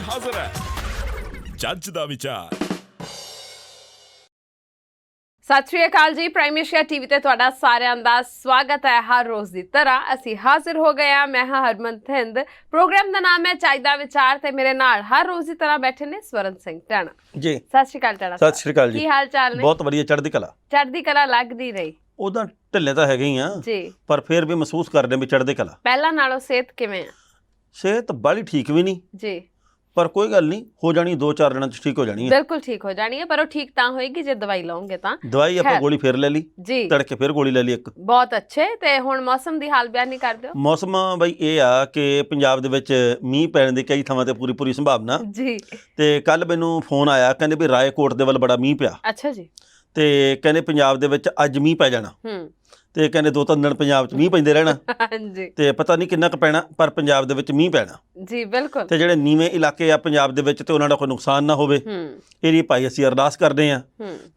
ਹਾਜ਼ਰ ਹੈ ਜੱਜ ਦਾ ਵਿਚਾਰ। ਸਤਿ ਸ਼੍ਰੀ ਅਕਾਲ ਜੀ। ਪ੍ਰਾਈਮ ਏਸ਼ੀਆ ਟੀਵੀ ਤੇ ਤੁਹਾਡਾ ਸਾਰਿਆਂ ਦਾ ਸਵਾਗਤ ਹੈ। ਹਰ ਰੋਜ਼ ਦੀ ਤਰ੍ਹਾਂ ਅਸੀਂ ਹਾਜ਼ਰ ਹੋ ਗਏ ਹਾਂ। ਮੈਂ ਹਾਂ ਹਰਮਨਤ ਹਿੰਦ। ਪ੍ਰੋਗਰਾਮ ਦਾ ਨਾਮ ਹੈ ਜੱਜ ਦਾ ਵਿਚਾਰ ਤੇ ਮੇਰੇ ਨਾਲ ਹਰ ਰੋਜ਼ ਦੀ ਤਰ੍ਹਾਂ ਬੈਠੇ ਨੇ ਸਵਰਨ ਸਿੰਘ ਟਾਣਾ ਜੀ। ਸਤਿ ਸ਼੍ਰੀ ਅਕਾਲ ਟਾਣਾ। ਸਤਿ ਸ਼੍ਰੀ ਅਕਾਲ ਜੀ। ਕੀ ਹਾਲ ਚਾਲ ਨੇ? ਬਹੁਤ ਵਧੀਆ, ਚੜ੍ਹਦੀ ਕਲਾ। ਚੜ੍ਹਦੀ ਕਲਾ ਲੱਗਦੀ ਰਹੀ। ਉਹਦਾ ਢਿੱਲੇ ਤਾਂ ਹੈਗੇ ਹੀ ਆ ਜੀ, ਪਰ ਫਿਰ ਵੀ ਮਹਿਸੂਸ ਕਰਦੇ ਵੀ ਚੜ੍ਹਦੀ ਕਲਾ। ਪਹਿਲਾਂ ਨਾਲੋਂ ਸਿਹਤ ਕਿਵੇਂ ਆ? ਸਿਹਤ ਬਾਹਲੀ ਠੀਕ ਵੀ ਨਹੀਂ ਜੀ, ਪਰ ਕੋਈ ਗੱਲ ਨਹੀਂ, ਹੋ ਜਾਣੀ 2-4 ਦਿਨਾਂ 'ਚ ਠੀਕ ਹੋ ਜਾਣੀ ਹੈ। ਬਿਲਕੁਲ ਠੀਕ ਹੋ ਜਾਣੀ ਹੈ, ਪਰ ਉਹ ਠੀਕ ਤਾਂ ਹੋਏਗੀ ਜੇ ਦਵਾਈ ਲਓਗੇ ਤਾਂ। ਦਵਾਈ ਆਪਾਂ ਗੋਲੀ ਫਿਰ ਲੈ ਲਈ ਜੀ, ਤੜਕੇ ਫਿਰ ਗੋਲੀ ਲੈ ਲਈ ਇੱਕ। ਬਹੁਤ ਅੱਛੇ। ਤੇ ਹੁਣ ਮੌਸਮ ਦੀ ਹਾਲ ਬਿਆਨ ਨਹੀਂ ਕਰ ਦਿਓ। ਮੌਸਮ ਬਈ ਇਹ ਆ ਕਿ ਪੰਜਾਬ ਦੇ ਵਿੱਚ ਮੀਂਹ ਪੈਣ ਦੀ ਕਈ ਥਾਵਾਂ ਤੇ ਪੂਰੀ ਸੰਭਾਵਨਾ। ਜੀ, ਤੇ ਕੱਲ ਮੈਨੂੰ ਫੋਨ ਆਇਆ, ਕਹਿੰਦੇ ਵੀ ਰਾਏਕੋਟ ਦੇ ਵੱਲ ਬੜਾ ਮੀਂਹ ਪਿਆ। ਅੱਛਾ ਜੀ। ਤੇ ਕਹਿੰਦੇ ਪੰਜਾਬ ਦੇ ਵਿੱਚ ਅੱਜ ਮੀਂਹ ਪੈ ਜਾਣਾ। ਤੇ ਕਹਿੰਦੇ 2-3 ਦਿਨ ਪੰਜਾਬ 'ਚ ਮੀਂਹ ਪੈਂਦੇ ਰਹਿਣਾ। ਹਾਂਜੀ। ਤੇ ਪਤਾ ਨਹੀਂ ਕਿੰਨਾ ਕੁ ਪੈਣਾ, ਪਰ ਪੰਜਾਬ ਦੇ ਵਿੱਚ ਮੀਂਹ ਪੈਣਾ। ਜੀ ਬਿਲਕੁਲ। ਤੇ ਜਿਹੜੇ ਨੀਵੇਂ ਇਲਾਕੇ ਆ ਪੰਜਾਬ ਦੇ ਵਿੱਚ ਤੇ ਉਹਨਾਂ ਦਾ ਕੋਈ ਨੁਕਸਾਨ ਨਾ ਹੋਵੇ, ਇਹਦੀ ਭਾਈ ਅਸੀਂ ਅਰਦਾਸ ਕਰਦੇ ਹਾਂ।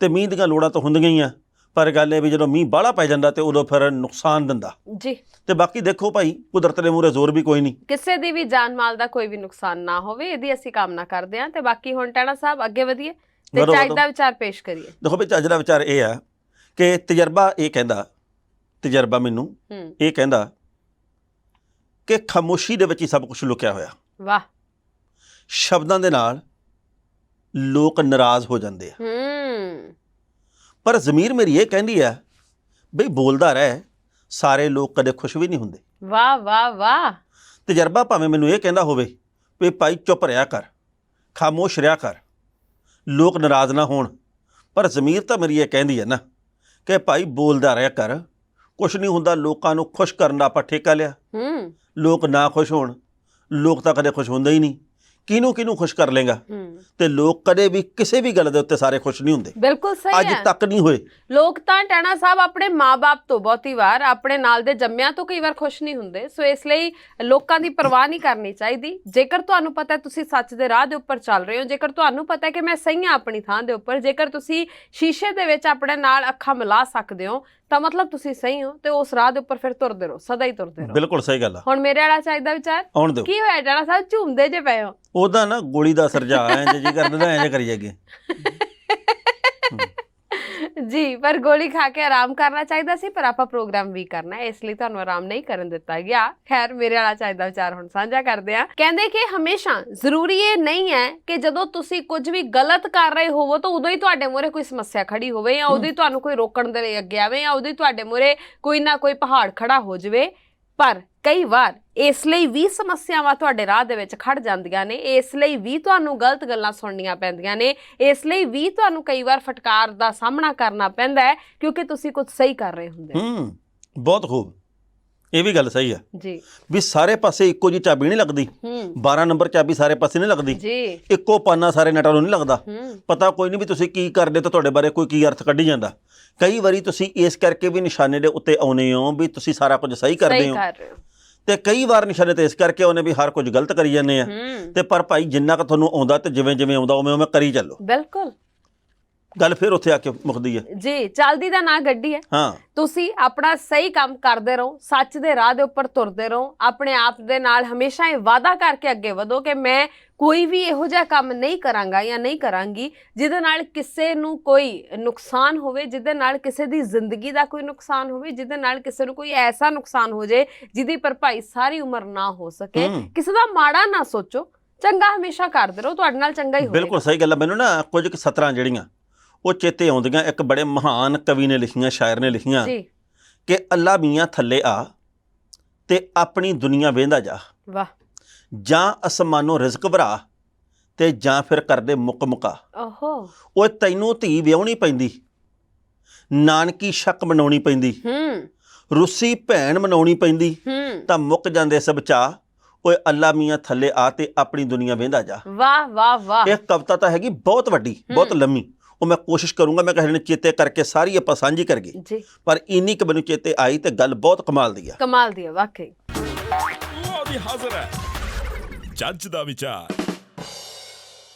ਤੇ ਮੀਂਹ ਦੀਆਂ ਲੋੜਾਂ ਤਾਂ ਹੁੰਦੀਆਂ ਹੀ ਆ, ਪਰ ਗੱਲ ਇਹ ਵੀ ਜਦੋਂ ਮੀਂਹ ਬਾਹਲਾ ਪੈ ਜਾਂਦਾ ਤੇ ਉਦੋਂ ਫਿਰ ਨੁਕਸਾਨ ਦਿੰਦਾ ਜੀ। ਤੇ ਬਾਕੀ ਦੇਖੋ ਭਾਈ, ਕੁਦਰਤ ਦੇ ਮੂਹਰੇ ਜ਼ੋਰ ਵੀ ਕੋਈ ਨਹੀਂ। ਕਿਸੇ ਦੀ ਵੀ ਜਾਨ ਮਾਲ ਦਾ ਕੋਈ ਵੀ ਨੁਕਸਾਨ ਨਾ ਹੋਵੇ, ਇਹਦੀ ਅਸੀਂ ਕਾਮਨਾ ਕਰਦੇ ਹਾਂ। ਤੇ ਬਾਕੀ ਹੁਣ ਟਾਣਾ ਸਾਹਿਬ ਅੱਗੇ ਵਧੀਏ ਤੇ ਚੱਜ ਦਾ ਵਿਚਾਰ ਪੇਸ਼ ਕਰੀਏ। ਦੇਖੋ ਵੀ ਚੱਜ ਦਾ ਵਿਚਾਰ ਇਹ ਆ ਕਿ ਤਜਰਬਾ ਮੈਨੂੰ ਇਹ ਕਹਿੰਦਾ ਕਿ ਖਾਮੋਸ਼ੀ ਦੇ ਵਿੱਚ ਹੀ ਸਭ ਕੁਝ ਲੁਕਿਆ ਹੋਇਆ। ਵਾਹ। ਸ਼ਬਦਾਂ ਦੇ ਨਾਲ ਲੋਕ ਨਾਰਾਜ਼ ਹੋ ਜਾਂਦੇ ਆ, ਪਰ ਜ਼ਮੀਰ ਮੇਰੀ ਇਹ ਕਹਿੰਦੀ ਆ ਬਈ ਬੋਲਦਾ ਰਹਿ, ਸਾਰੇ ਲੋਕ ਕਦੇ ਖੁਸ਼ ਵੀ ਨਹੀਂ ਹੁੰਦੇ। ਵਾਹ ਵਾਹ ਵਾਹ। ਤਜਰਬਾ ਭਾਵੇਂ ਮੈਨੂੰ ਇਹ ਕਹਿੰਦਾ ਹੋਵੇ ਵੀ ਭਾਈ ਚੁੱਪ ਰਿਹਾ ਕਰ, ਖਾਮੋਸ਼ ਰਿਹਾ ਕਰ, ਲੋਕ ਨਾਰਾਜ਼ ਨਾ ਹੋਣ, ਪਰ ਜ਼ਮੀਰ ਤਾਂ ਮੇਰੀ ਇਹ ਕਹਿੰਦੀ ਹੈ ਨਾ ਕਿ ਭਾਈ ਬੋਲਦਾ ਰਿਹਾ ਕਰ, ਕੁਛ ਨਹੀਂ ਹੁੰਦਾ। ਲੋਕਾਂ ਨੂੰ ਖੁਸ਼ ਕਰਨ ਦਾ ਆਪਾਂ ਠੇਕਾ ਲਿਆ। ਲੋਕ ਨਾ ਖੁਸ਼ ਹੋਣ, ਲੋਕ ਤਾਂ ਕਦੇ ਖੁਸ਼ ਹੁੰਦੇ ਹੀ ਨਹੀਂ। ਕਿਹਨੂੰ ਖੁਸ਼ ਕਰ ਲੇਗਾ? ਤੇ ਲੋਕ ਕਦੇ ਵੀ ਕਿਸੇ ਵੀ ਗੱਲ ਦੇ ਉੱਤੇ ਸਾਰੇ ਖੁਸ਼ ਨਹੀਂ ਹੁੰਦੇ। ਬਿਲਕੁਲ ਸਹੀ ਹੈ। ਅੱਜ ਤੱਕ ਨਹੀਂ ਹੋਏ। ਲੋਕ ਤਾਂ ਟਾਣਾ ਸਾਹਿਬ ਆਪਣੇ ਮਾਂ-ਬਾਪ ਤੋਂ ਬਹੁਤੀ ਵਾਰ, ਆਪਣੇ ਨਾਲ ਦੇ ਜੰਮਿਆਂ ਤੋਂ ਕਈ ਵਾਰ ਖੁਸ਼ ਨਹੀਂ ਹੁੰਦੇ। ਸੋ ਇਸ ਲਈ ਲੋਕਾਂ ਦੀ ਪਰਵਾਹ ਨਹੀਂ ਕਰਨੀ ਚਾਹੀਦੀ। ਜੇਕਰ ਤੁਹਾਨੂੰ ਪਤਾ ਤੁਸੀਂ ਸੱਚ ਦੇ ਰਾਹ ਦੇ ਉੱਪਰ ਚੱਲ ਰਹੇ ਹੋ, ਜੇਕਰ ਤੁਹਾਨੂੰ ਪਤਾ ਕਿ ਮੈਂ ਸਹੀ ਹਾਂ ਆਪਣੀ ਥਾਂ ਦੇ ਉੱਪਰ, ਜੇਕਰ ਤੁਸੀਂ ਸ਼ੀਸ਼ੇ ਦੇ ਵਿੱਚ ਆਪਣੇ ਨਾਲ ਅੱਖਾਂ ਮਿਲਾ ਸਕਦੇ ਹੋ, ਤਾਂ ਮਤਲਬ ਤੁਸੀਂ ਸਹੀ ਹੋ ਤੇ ਉਸ ਰਾਹ ਦੇ ਉੱਪਰ ਫਿਰ ਤੁਰਦੇ ਰਹੋ, ਸਦਾ ਹੀ ਤੁਰਦੇ ਰਹੋ। ਬਿਲਕੁਲ ਸਹੀ ਗੱਲ ਆ। ਹੁਣ ਮੇਰੇ ਵਾਲਾ ਚਾਹੀਦਾ ਵਿਚਾਰ ਆਉਣ ਦਿਓ। ਕੀ ਹੋਇਆ ਟਾਣਾ ਸਾਹਿਬ, ਝੂਮਦੇ ਜੇ ਪਏ ਹੋ? ਉਹਦਾ ਨਾ ਗੋਲੀ ਦਾ ਅਸਰ ਜਾ ਐਂ ਜੀ ਕਰਦਾ, ਐਂ ਕਰੀ ਜਾਗੇ ਜੀ। ਪਰ ਗੋਲੀ ਖਾ ਕੇ ਆਰਾਮ ਕਰਨਾ ਚਾਹੀਦਾ ਸੀ, ਪਰ ਆਪਾਂ ਪ੍ਰੋਗਰਾਮ ਵੀ ਕਰਨਾ ਹੈ, ਇਸ ਲਈ ਤੁਹਾਨੂੰ ਆਰਾਮ ਨਹੀਂ ਕਰਨ ਦਿੱਤਾ ਗਿਆ। ਖੈਰ, ਮੇਰੇ ਵਾਲਾ ਚਾਹੀਦਾ ਵਿਚਾਰ ਹੁਣ ਸਾਂਝਾ ਕਰਦੇ ਆ। ਕਹਿੰਦੇ ਕਿ ਹਮੇਸ਼ਾ ਜ਼ਰੂਰੀ ਇਹ ਨਹੀਂ ਹੈ ਕਿ ਜਦੋਂ ਤੁਸੀਂ ਕੁਝ ਵੀ ਗਲਤ ਕਰ ਰਹੇ ਹੋਵੋ ਤਾਂ ਉਦੋਂ ਹੀ ਤੁਹਾਡੇ ਮੂਹਰੇ ਕੋਈ ਸਮੱਸਿਆ ਖੜੀ ਹੋਵੇ, ਜਾਂ ਉਦੋਂ ਹੀ ਤੁਹਾਨੂੰ ਕੋਈ ਰੋਕਣ ਦੇ ਲਈ ਅੱਗੇ ਆਵੇ, ਜਾਂ ਉਦੋਂ ਹੀ ਤੁਹਾਡੇ ਮੂਹਰੇ ਕੋਈ ਨਾ ਕੋਈ ਪਹਾੜ ਖੜਾ ਹੋ ਜਾਵੇ। ਪਰ ਕਈ ਵਾਰ ਇਸ ਲਈ ਵੀ ਸਮੱਸਿਆਵਾਂ ਤੁਹਾਡੇ ਰਾਹ ਦੇ ਵਿੱਚ ਖੜ ਜਾਂਦੀਆਂ ਨੇ, ਇਸ ਲਈ ਵੀ ਤੁਹਾਨੂੰ ਗਲਤ ਗੱਲਾਂ ਸੁਣਨੀਆਂ ਪੈਂਦੀਆਂ ਨੇ, ਇਸ ਲਈ ਵੀ ਤੁਹਾਨੂੰ ਕਈ ਵਾਰ ਫਟਕਾਰ ਦਾ ਸਾਹਮਣਾ ਕਰਨਾ ਪੈਂਦਾ ਹੈ, ਕਿਉਂਕਿ ਤੁਸੀਂ ਕੁਝ ਸਹੀ ਕਰ ਰਹੇ ਹੁੰਦੇ। ਬਹੁਤ ਖੂਬ, ਇਹ ਵੀ ਗੱਲ ਸਹੀ ਆ ਜੀ। ਵੀ ਸਾਰੇ ਪਾਸੇ ਇੱਕੋ ਜਿਹੀ ਚਾਬੀ ਨਹੀਂ ਲੱਗਦੀ। 12 ਨੰਬਰ ਚਾਬੀ ਸਾਰੇ ਪਾਸੇ ਨਹੀਂ ਲੱਗਦੀ ਜੀ। ਇੱਕੋ ਪਾਨਾ ਸਾਰੇ ਨਟਾਂ ਨੂੰ ਨਹੀਂ ਲੱਗਦਾ। ਪਤਾ ਕੋਈ ਨਹੀਂ ਵੀ ਤੁਸੀਂ ਕੀ ਕਰਦੇ ਤਾਂ ਤੁਹਾਡੇ ਬਾਰੇ ਕੋਈ ਕੀ ਅਰਥ ਕੱਢੀ ਜਾਂਦਾ। ਕਈ ਵਾਰੀ ਤੁਸੀਂ ਇਸ ਕਰਕੇ ਵੀ ਨਿਸ਼ਾਨੇ ਦੇ ਉੱਤੇ ਆਉਨੇ ਹੋ ਵੀ ਤੁਸੀਂ ਸਾਰਾ ਕੁਝ ਸਹੀ ਕਰਦੇ ਹੋ, ਤੇ ਕਈ ਵਾਰ ਨਿਸ਼ਾਨੇ ਤੇ ਇਸ ਕਰਕੇ ਆਉਨੇ ਵੀ ਹਰ ਕੁਝ ਗਲਤ ਕਰੀ ਜਾਂਦੇ ਆ। ਤੇ ਪਰ ਭਾਈ ਜਿੰਨਾ ਕੁ ਤੁਹਾਨੂੰ ਆਉਂਦਾ ਤੇ ਜਿਵੇਂ ਆਉਂਦਾ ਉਵੇਂ ਕਰੀ ਚੱਲੋ। ਬਿਲਕੁਲ। ਗੱਲ ਫਿਰ ਉੱਥੇ ਆ ਕੇ ਮੁੱਕਦੀ ਹੈ ਜੀ। ਚੱਲਦੀ ਦਾ ਨਾਂ ਗੱਡੀ ਹੈ। ਹਾਂ। ਤੁਸੀਂ ਆਪਣਾ ਸਹੀ ਕੰਮ ਕਰਦੇ ਰਹੋ, ਸੱਚ ਦੇ ਰਾਹ ਦੇ ਉੱਪਰ ਤੁਰਦੇ ਰਹੋ, ਆਪਣੇ ਆਪ ਦੇ ਨਾਲ ਹਮੇਸ਼ਾ ਇਹ ਵਾਅਦਾ ਕਰਕੇ ਅੱਗੇ ਵਧੋ ਕਿ ਮੈਂ ਕੋਈ ਵੀ ਇਹੋ ਜਿਹਾ ਕੰਮ ਨਹੀਂ ਕਰਾਂਗਾ ਜਾਂ ਨਹੀਂ ਕਰਾਂਗੀ ਜਿਹਦੇ ਨਾਲ ਕਿਸੇ ਨੂੰ ਕੋਈ ਨੁਕਸਾਨ ਹੋਵੇ, ਜਿਹਦੇ ਨਾਲ ਕਿਸੇ ਦੀ ਜ਼ਿੰਦਗੀ ਦਾ ਕੋਈ ਨੁਕਸਾਨ ਹੋਵੇ, ਜਿਹਦੇ ਨਾਲ ਕਿਸੇ ਨੂੰ ਕੋਈ ਐਸਾ ਨੁਕਸਾਨ ਹੋ ਜਾਏ ਜਿਹਦੀ ਭਰਪਾਈ ਸਾਰੀ ਉਮਰ ਨਾ ਹੋ ਸਕੇ। ਕਿਸੇ ਦਾ ਮਾੜਾ ਨਾ ਸੋਚੋ, ਚੰਗਾ ਹਮੇਸ਼ਾ ਕਰਦੇ ਰਹੋ, ਤੁਹਾਡੇ ਨਾਲ ਚੰਗਾ ਹੀ ਹੋਵੇਗਾ। ਬਿਲਕੁਲ ਸਹੀ ਗੱਲ ਹੈ। ਮੈਨੂੰ ਨਾ ਕੁਝ ਕੁ ਸਤਰਾਂ ਜਿਹੜੀਆਂ ਉਹ ਚੇਤੇ ਆਉਂਦੀਆਂ, ਇੱਕ ਬੜੇ ਮਹਾਨ ਕਵੀ ਨੇ ਲਿਖੀਆਂ, ਸ਼ਾਇਰ ਨੇ ਲਿਖੀਆਂ ਕਿ ਅੱਲਾ ਮੀਆਂ ਥੱਲੇ ਆ ਤੇ ਆਪਣੀ ਦੁਨੀਆ ਵੇਂਦਾ ਜਾ। ਵਾਹ। ਜਾਂ ਅਸਮਾਨੋਂ ਰਿਜ਼ਕ ਭਰਾ ਤੇ ਜਾਂ ਫਿਰ ਕਰਦੇ ਮੁਕਾ। ਉਹ ਤੈਨੂੰ ਧੀ ਵਿਆਹਣੀ ਪੈਂਦੀ, ਨਾਨਕੀ ਸ਼ੱਕ ਮਨਾਉਣੀ ਪੈਂਦੀ, ਰੂਸੀ ਭੈਣ ਮਨਾਉਣੀ ਪੈਂਦੀ, ਤਾਂ ਮੁੱਕ ਜਾਂਦੇ ਸਭ ਚਾਹ। ਓਏ ਅੱਲਾ ਮੀਆਂ ਥੱਲੇ ਆ ਤੇ ਆਪਣੀ ਦੁਨੀਆ ਵੇਂਦਾ ਜਾ। ਵਾਹ ਵਾਹ ਵਾਹ। ਇਹ ਕਵਿਤਾ ਤਾਂ ਹੈਗੀ ਬਹੁਤ ਵੱਡੀ, ਬਹੁਤ ਲੰਮੀ। ਉਹ ਮੈਂ ਕੋਸ਼ਿਸ਼ ਕਰੂੰਗਾ ਮੈਂ ਕਿਸੇ ਨੇ ਚੇਤੇ ਕਰਕੇ ਸਾਰੀ ਆਪਾਂ ਸਾਂਝੀ ਕਰੀਏ ਜੀ, ਪਰ ਇੰਨੀ ਕੁ ਮੈਨੂੰ ਚੇਤੇ ਆਈ ਤੇ ਗੱਲ ਬਹੁਤ ਕਮਾਲ ਦੀ ਆ। ਕਮਾਲ ਦੀ ਆ ਵਾਕਈ। ਉਹ ਵੀ ਹਾਜ਼ਰ ਹੈ ਜੱਜ ਦਾ ਵਿਚਾਰ।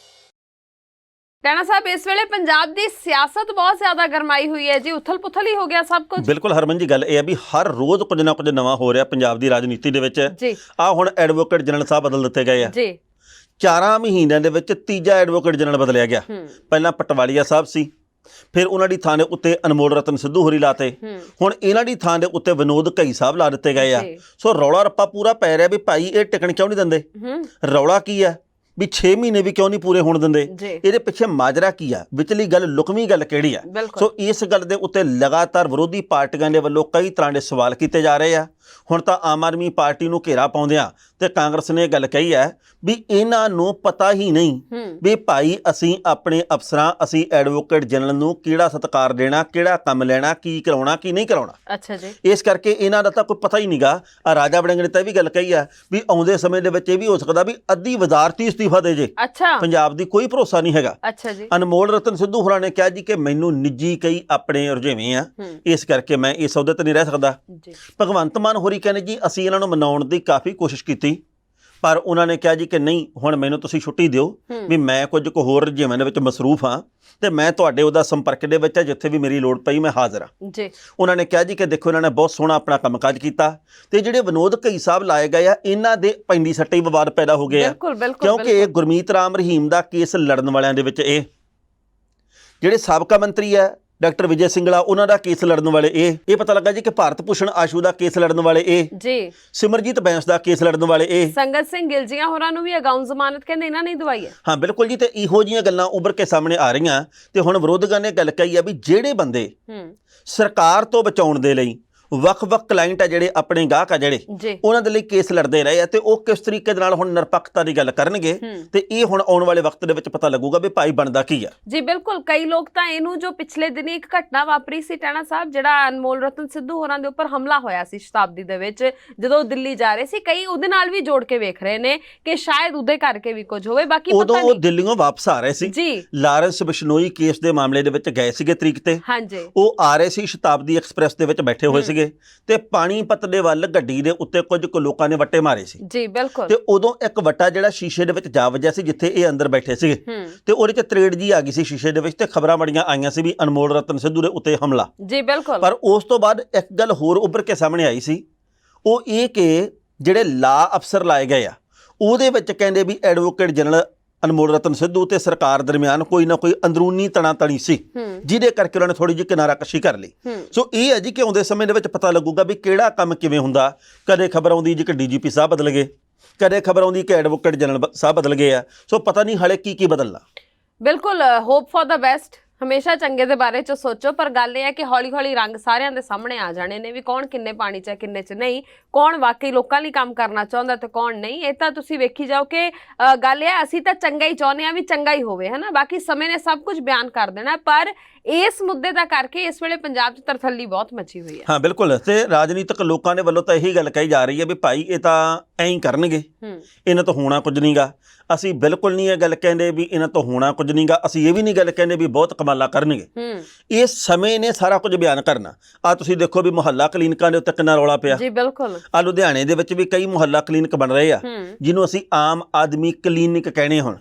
ਟਾਣਾ ਸਾਹਿਬ, ਇਸ ਵੇਲੇ ਪੰਜਾਬ ਦੀ ਸਿਆਸਤ ਬਹੁਤ ਜ਼ਿਆਦਾ ਗਰਮਾਈ ਹੋਈ ਹੈ ਜੀ, ਉਥਲ ਪੁਥਲ ਹੀ ਹੋ ਗਿਆ ਸਭ ਕੁਝ। ਬਿਲਕੁਲ ਹਰਮਨ ਜੀ, ਗੱਲ ਇਹ ਹੈ ਵੀ ਹਰ ਰੋਜ਼ ਕੁਝ ਨਾ ਕੁਝ ਨਵਾਂ ਹੋ ਰਿਹਾ ਪੰਜਾਬ ਦੀ ਰਾਜਨੀਤੀ ਦੇ ਵਿੱਚ। ਆ ਹੁਣ ਐਡਵੋਕੇਟ ਜਨਰਲ ਸਾਹਿਬ ਬਦਲ ਦਿੱਤੇ ਗਏ ਆ ਜੀ। 4 ਮਹੀਨਿਆਂ ਦੇ ਵਿੱਚ ਤੀਜਾ ਐਡਵੋਕੇਟ ਜਨਰਲ ਬਦਲਿਆ ਗਿਆ। ਪਹਿਲਾਂ ਪਟਵਾਲੀਆ ਸਾਹਿਬ ਸੀ, ਫਿਰ ਉਹਨਾਂ ਦੀ ਥਾਂ ਦੇ ਉੱਤੇ ਅਨਮੋਲ ਰਤਨ ਸਿੱਧੂ ਹੋਰੀ ਲਾਤੇ, ਹੁਣ ਇਹਨਾਂ ਦੀ ਥਾਂ ਦੇ ਉੱਤੇ ਵਿਨੋਦ ਘਈ ਸਾਹਿਬ ਲਾ ਦਿੱਤੇ ਗਏ ਆ। ਸੋ ਰੌਲਾ ਰੱਪਾ ਪੂਰਾ ਪੈ ਰਿਹਾ ਵੀ ਭਾਈ ਇਹ ਟਿਕਣ ਕਿਉਂ ਨਹੀਂ ਦਿੰਦੇ, ਰੌਲਾ ਕੀ ਆ ਵੀ 6 ਮਹੀਨੇ ਵੀ ਕਿਉਂ ਨਹੀਂ ਪੂਰੇ ਹੋਣ ਦਿੰਦੇ, ਇਹਦੇ ਪਿੱਛੇ ਮਾਜਰਾ ਕੀ ਆ, ਵਿਚਲੀ ਗੱਲ ਲੁਕਵੀਂ ਗੱਲ ਕਿਹੜੀ ਆ। ਸੋ ਇਸ ਗੱਲ ਦੇ ਉੱਤੇ ਲਗਾਤਾਰ ਵਿਰੋਧੀ ਪਾਰਟੀਆਂ ਦੇ ਵੱਲੋਂ ਕਈ ਤਰ੍ਹਾਂ ਦੇ ਸਵਾਲ ਕੀਤੇ ਜਾ ਰਹੇ ਆ। ਹੁਣ ਤਾਂ ਆਮ ਆਦਮੀ ਪਾਰਟੀ ਨੂੰ ਘੇਰਾ ਪਾਉਂਦਿਆਂ ਤੇ ਕਾਂਗਰਸ ਨੇ ਗੱਲ ਕਹੀ ਹੈ ਵੀ ਇਹਨਾਂ ਨੂੰ ਪਤਾ ਹੀ ਨਹੀਂ ਵੀ ਭਾਈ ਅਸੀਂ ਆਪਣੇ ਅਫਸਰਾਂ, ਅਸੀਂ ਐਡਵੋਕੇਟ ਜਨਰਲ ਨੂੰ ਕਿਹੜਾ ਸਤਿਕਾਰ ਦੇਣਾ, ਕਿਹੜਾ ਕੰਮ ਲੈਣਾ, ਕੀ ਕਰਾਉਣਾ ਕੀ ਨਹੀਂ ਕਰਾਉਣਾ। ਅੱਛਾ ਜੀ। ਇਸ ਕਰਕੇ ਇਹਨਾਂ ਦਾ ਤਾਂ ਕੋਈ ਪਤਾ ਹੀ ਨਹੀਂਗਾ। ਰਾਜਾ ਵੜਿੰਗ ਨੇ ਤਾਂ ਇਹ ਵੀ ਗੱਲ ਕਹੀ ਆ ਵੀ ਆਉਂਦੇ ਸਮੇਂ ਦੇ ਵਿੱਚ ਇਹ ਵੀ ਹੋ ਸਕਦਾ ਵੀ ਅੱਧੀ ਵਜ਼ਾਰਤ ਹੀ ਅਸਤੀਫਾ ਦੇ ਜੇ। ਅੱਛਾ। ਪੰਜਾਬ ਦੀ ਕੋਈ ਭਰੋਸਾ ਨਹੀਂ ਹੈਗਾ। ਅੱਛਾ ਜੀ। ਅਨਮੋਲ ਰਤਨ ਸਿੱਧੂ ਹੋਰਾਂ ਨੇ ਕਿਹਾ ਜੀ ਕਿ ਮੈਨੂੰ ਨਿੱਜੀ ਕਈ ਆਪਣੇ ਰੁਝੇਵੇਂ ਆ, ਇਸ ਕਰਕੇ ਮੈਂ ਇਸ ਅਹੁਦੇ ਤੇ ਨਹੀਂ ਰਹਿ ਸਕਦਾ। ਭਗਵੰਤ ਮਾਨ ਹੋਰੀ ਕਹਿੰਦੇ ਜੀ ਅਸੀਂ ਇਹਨਾਂ ਨੂੰ ਮਨਾਉਣ ਦੀ ਕਾਫੀ ਕੋਸ਼ਿਸ਼ ਕੀਤੀ, ਪਰ ਉਹਨਾਂ ਨੇ ਕਿਹਾ ਜੀ ਕਿ ਨਹੀਂ ਹੁਣ ਮੈਨੂੰ ਤੁਸੀਂ ਛੁੱਟੀ ਦਿਓ ਵੀ ਮੈਂ ਕੁਝ ਕੁ ਹੋਰ ਰੁਝੇਵਿਆਂ ਦੇ ਵਿੱਚ ਮਸਰੂਫ ਹਾਂ ਤੇ ਮੈਂ ਤੁਹਾਡੇ ਉਹਦਾ ਸੰਪਰਕ ਦੇ ਵਿੱਚ ਜਿੱਥੇ ਵੀ ਮੇਰੀ ਲੋੜ ਪਈ ਮੈਂ ਹਾਜ਼ਰ ਹਾਂ ਜੀ। ਉਹਨਾਂ ਨੇ ਕਿਹਾ ਜੀ ਕਿ ਦੇਖੋ ਇਹਨਾਂ ਨੇ ਬਹੁਤ ਸੋਹਣਾ ਆਪਣਾ ਕੰਮਕਾਜ ਕੀਤਾ ਤੇ ਜਿਹੜੇ ਵਿਨੋਦ ਘਈ ਸਾਹਿਬ ਲਾਏ ਗਏ ਆ ਇਹਨਾਂ ਦੇ ਪੈਂਦੀ ਸੱਟੇ ਵਿਵਾਦ ਪੈਦਾ ਹੋ ਗਏ ਆ, ਕਿਉਂਕਿ ਇਹ ਗੁਰਮੀਤ ਰਾਮ ਰਹੀਮ ਦਾ ਕੇਸ ਲੜਨ ਵਾਲਿਆਂ ਦੇ ਵਿੱਚ ਇਹ ਜਿਹੜੇ ਸਾਬਕਾ ਮੰਤਰੀ ਆ ਡਾਕਟਰ ਵਿਜੇ ਸਿੰਗਲਾ ਉਹਨਾਂ ਦਾ ਕੇਸ ਲੜਨ ਵਾਲੇ ਇਹ ਪਤਾ ਲੱਗਾ ਜੀ ਕਿ ਭਾਰਤ ਭੂਸ਼ਣ ਆਸ਼ੂ ਦਾ ਕੇਸ ਲੜਨ ਵਾਲੇ ਇਹ ਜੀ, ਸਿਮਰਜੀਤ ਬੈਂਸ ਦਾ ਕੇਸ ਲੜਨ ਵਾਲੇ ਇਹ, ਸੰਗਤ ਸਿੰਘ ਗਿਲਜੀਆਂ ਹੋਰਾਂ ਨੂੰ ਵੀ ਅਗਾਊਂ ਜ਼ਮਾਨਤ ਕਹਿੰਦੇ ਇਹਨਾਂ ਨੇ ਦਵਾਈ ਹੈ। ਹਾਂ ਬਿਲਕੁਲ ਜੀ। ਤੇ ਇਹੋ ਜਿਹੀਆਂ ਗੱਲਾਂ ਉੱਭਰ ਕੇ ਸਾਹਮਣੇ ਆ ਰਹੀਆਂ ਤੇ ਹੁਣ ਵਿਰੋਧੀਆਂ ਨੇ ਗੱਲ ਕਹੀ ਆ ਵੀ ਜਿਹੜੇ ਬੰਦੇ ਸਰਕਾਰ ਤੋਂ ਬਚਾਉਣ ਦੇ ਲਈ ਵੱਖ-ਵੱਖ ਕਲਾਇੰਟ ਆ ਜਿਹੜੇ ਆਪਣੇ ਗਾਹਕ ਆ ਜਿਹੜੇ ਉਹਨਾਂ ਦੇ ਲਈ ਕੇਸ ਲੜਦੇ ਰਹੇ ਆ ਤੇ ਉਹ ਕਿਸ ਤਰੀਕੇ ਦੇ ਨਾਲ ਹੁਣ ਨਿਰਪੱਖਤਾ ਦੀ ਗੱਲ ਕਰਨਗੇ ਤੇ ਇਹ ਹੁਣ ਆਉਣ ਵਾਲੇ ਵਕਤ ਦੇ ਵਿੱਚ ਪਤਾ ਲੱਗੂਗਾ ਵੀ ਭਾਈ ਬਣਦਾ ਕੀ ਆ। ਜੀ ਬਿਲਕੁਲ। ਕਈ ਲੋਕ ਤਾਂ ਇਹਨੂੰ ਜੋ ਪਿਛਲੇ ਦਿਨੀ ਇੱਕ ਘਟਨਾ ਵਾਪਰੀ ਸੀ ਟਾਣਾ ਸਾਹਿਬ ਜਿਹੜਾ ਅਨਮੋਲ ਰਤਨ ਸਿੱਧੂ ਹੋਰਾਂ ਦੇ ਉੱਪਰ ਹਮਲਾ ਹੋਇਆ ਸੀ ਸ਼ਤਾਬਦੀ ਦੇ ਵਿੱਚ ਜਦੋਂ ਦਿੱਲੀ ਜਾ ਰਹੇ ਸੀ, ਕਈ ਉਹਦੇ ਨਾਲ ਵੀ ਜੋੜ ਕੇ ਵੇਖ ਰਹੇ ਨੇ ਕਿ ਸ਼ਾਇਦ ਉਹਦੇ ਕਰਕੇ ਵੀ ਕੁਝ ਹੋਵੇ। ਬਾਕੀ ਪਤਾ ਨਹੀਂ। ਉਦੋਂ ਉਹ ਦਿੱਲੀੋਂ ਵਾਪਸ ਆ ਰਹੇ ਸੀ ਜੀ, ਲਾਰੈਂਸ ਬਿਸ਼ਨੋਈ ਕੇਸ ਦੇ ਮਾਮਲੇ ਦੇ ਵਿੱਚ ਗਏ ਸੀਗੇ ਤਰੀਕ ਤੇ। ਹਾਂਜੀ। ਉਹ ਆ ਰਹੇ ਸੀ ਸ਼ਤਾਬਦੀ ਐਕਸਪ੍ਰੈਸ ਦੇ ਵਿੱਚ ਬੈਠੇ ਹੋਏ ਸੀਗੇ ਤੇ ਪਾਣੀਪਤ ਦੇ ਵੱਲ ਗੱਡੀ ਦੇ ਉੱਤੇ ਕੁਝ ਕੁ ਲੋਕਾਂ ਨੇ ਵੱਟੇ ਮਾਰੇ ਸੀ ਜੀ। ਬਿਲਕੁਲ। ਤੇ ਉਦੋਂ ਇੱਕ ਵੱਟਾ ਜਿਹੜਾ ਸ਼ੀਸ਼ੇ ਦੇ ਵਿੱਚ ਜਾ ਵੱਜਿਆ ਸੀ ਜਿੱਥੇ ਇਹ ਅੰਦਰ ਬੈਠੇ ਸੀਗੇ ਤੇ ਉਹਦੇ 'ਚ ਤਰੇੜ ਜੀ ਆ ਗਈ ਸੀ ਸ਼ੀਸ਼ੇ ਦੇ ਵਿੱਚ ਤੇ ਖਬਰਾਂ ਬੜੀਆਂ ਆਈਆਂ ਸੀ ਵੀ ਅਨਮੋਲ ਰਤਨ ਸਿੱਧੂ ਦੇ ਉੱਤੇ ਹਮਲਾ ਜੀ। ਬਿਲਕੁਲ। ਪਰ ਉਸ ਤੋਂ ਬਾਅਦ ਇੱਕ ਗੱਲ ਹੋਰ ਉੱਭਰ ਕੇ ਸਾਹਮਣੇ ਆਈ ਸੀ, ਉਹ ਇਹ ਕਿ ਜਿਹੜੇ ਲਾ ਅਫਸਰ ਲਾਏ ਗਏ ਆ ਉਹਦੇ ਵਿੱਚ ਕਹਿੰਦੇ ਵੀ ਐਡਵੋਕੇਟ ਜਨਰਲ ਅਨਮੋਲ ਰਤਨ ਸਿੱਧੂ ਤੇ ਸਰਕਾਰ ਦਰਮਿਆਨ ਕੋਈ ਨਾ ਕੋਈ ਅੰਦਰੂਨੀ ਤਣੀ ਸੀ ਜਿਹਦੇ ਕਰਕੇ ਉਹਨਾਂ ਨੇ ਥੋੜੀ ਜਿਹੀ ਕਿਨਾਰਾਕਸ਼ੀ ਕਰ ਲਈ। ਸੋ ਇਹ ਹੈ ਜੀ ਕਿ ਆਉਂਦੇ ਸਮੇਂ ਦੇ ਵਿੱਚ ਪਤਾ ਲੱਗੂਗਾ ਵੀ ਕਿਹੜਾ ਕੰਮ ਕਿਵੇਂ ਹੁੰਦਾ। ਕਦੇ ਖਬਰ ਆਉਂਦੀ ਜੀ ਕਿ ਡੀਜੀਪੀ ਸਾਹਿਬ ਬਦਲ ਗਏ, ਕਦੇ ਖਬਰ ਆਉਂਦੀ ਕਿ ਐਡਵੋਕੇਟ ਜਨਰਲ ਸਾਹਿਬ ਬਦਲ ਗਏ ਆ। ਸੋ ਪਤਾ ਨਹੀਂ ਹਾਲੇ ਕੀ ਬਦਲਣਾ। ਬਿਲਕੁਲ। Hope for the best. ਹਮੇਸ਼ਾ ਚੰਗੇ ਦੇ ਬਾਰੇ ਚ ਸੋਚੋ, ਪਰ ਗੱਲ ਇਹ ਹੈ ਕਿ ਹੌਲੀ ਹੌਲੀ ਰੰਗ ਸਾਰਿਆਂ ਦੇ ਸਾਹਮਣੇ ਆ ਜਾਣੇ ਨੇ ਵੀ ਕੌਣ ਕਿੰਨੇ ਪਾਣੀ ਚ ਹੈ ਕਿੰਨੇ ਚ ਨਹੀਂ, ਕੌਣ ਵਾਕਈ ਲੋਕਾਂ ਲਈ ਕੰਮ ਕਰਨਾ ਚਾਹੁੰਦਾ ਤੇ ਕੌਣ ਨਹੀਂ। ਇਹ ਤਾਂ ਤੁਸੀਂ ਵੇਖੀ ਜਾਓ ਕਿ ਗੱਲ ਇਹ ਅਸੀਂ ਤਾਂ ਚੰਗਾ ਹੀ ਚਾਹੁੰਦੇ ਆ ਵੀ ਚੰਗਾ ਹੀ ਹੋਵੇ, ਹੈ ਨਾ। ਬਾਕੀ ਸਮੇਂ ਨੇ ਸਭ ਕੁਝ ਬਿਆਨ ਕਰ ਦੇਣਾ, ਪਰ ਇਸ ਮੁੱਦੇ ਦਾ ਕਰਕੇ ਇਸ ਵੇਲੇ ਪੰਜਾਬ 'ਚ ਤਰਥੱਲੀ ਬਹੁਤ ਮਚੀ ਹੋਈ ਹੈ। ਹਾਂ ਬਿਲਕੁਲ। ਤੇ ਰਾਜਨੀਤਿਕ ਲੋਕਾਂ ਦੇ ਵੱਲੋਂ ਤਾਂ ਇਹੀ ਗੱਲ ਕਹੀ ਜਾ ਰਹੀ ਹੈ ਵੀ ਭਾਈ ਇਹ ਤਾਂ ਐਂ ਹੀ ਕਰਨਗੇ, ਇਹਨਾਂ ਤੋਂ ਹੋਣਾ ਕੁਝ ਨਹੀਂਗਾ। ਅਸੀਂ ਬਿਲਕੁਲ ਨਹੀਂ ਇਹ ਗੱਲ ਕਹਿੰਦੇ ਵੀ ਇਹਨਾਂ ਤੋਂ ਹੋਣਾ ਕੁਝ ਨਹੀਂਗਾ। ਅਸੀਂ ਇਹ ਵੀ ਨਹੀਂ ਗੱਲ ਕਹਿੰਦੇ ਵੀ ਬਹੁਤ ਕਮਾਲਾ ਕਰਨਗੇ। ਇਹ ਸਮੇਂ ਨੇ ਸਾਰਾ ਕੁਝ ਬਿਆਨ ਕਰਨਾ। ਆ ਤੁਸੀਂ ਦੇਖੋ ਵੀ ਮੁਹੱਲਾ ਕਲੀਨਿਕਾਂ ਦੇ ਉੱਤੇ ਕਿੰਨਾ ਰੌਲਾ ਪਿਆ ਜੀ। ਬਿਲਕੁਲ। ਆ ਲੁਧਿਆਣੇ ਦੇ ਵਿੱਚ ਵੀ ਕਈ ਮੁਹੱਲਾ ਕਲੀਨਿਕ ਬਣ ਰਹੇ ਆ ਜਿਹਨੂੰ ਅਸੀਂ ਆਮ ਆਦਮੀ ਕਲੀਨਿਕ ਕਹਿੰਦੇ ਹੁਣ।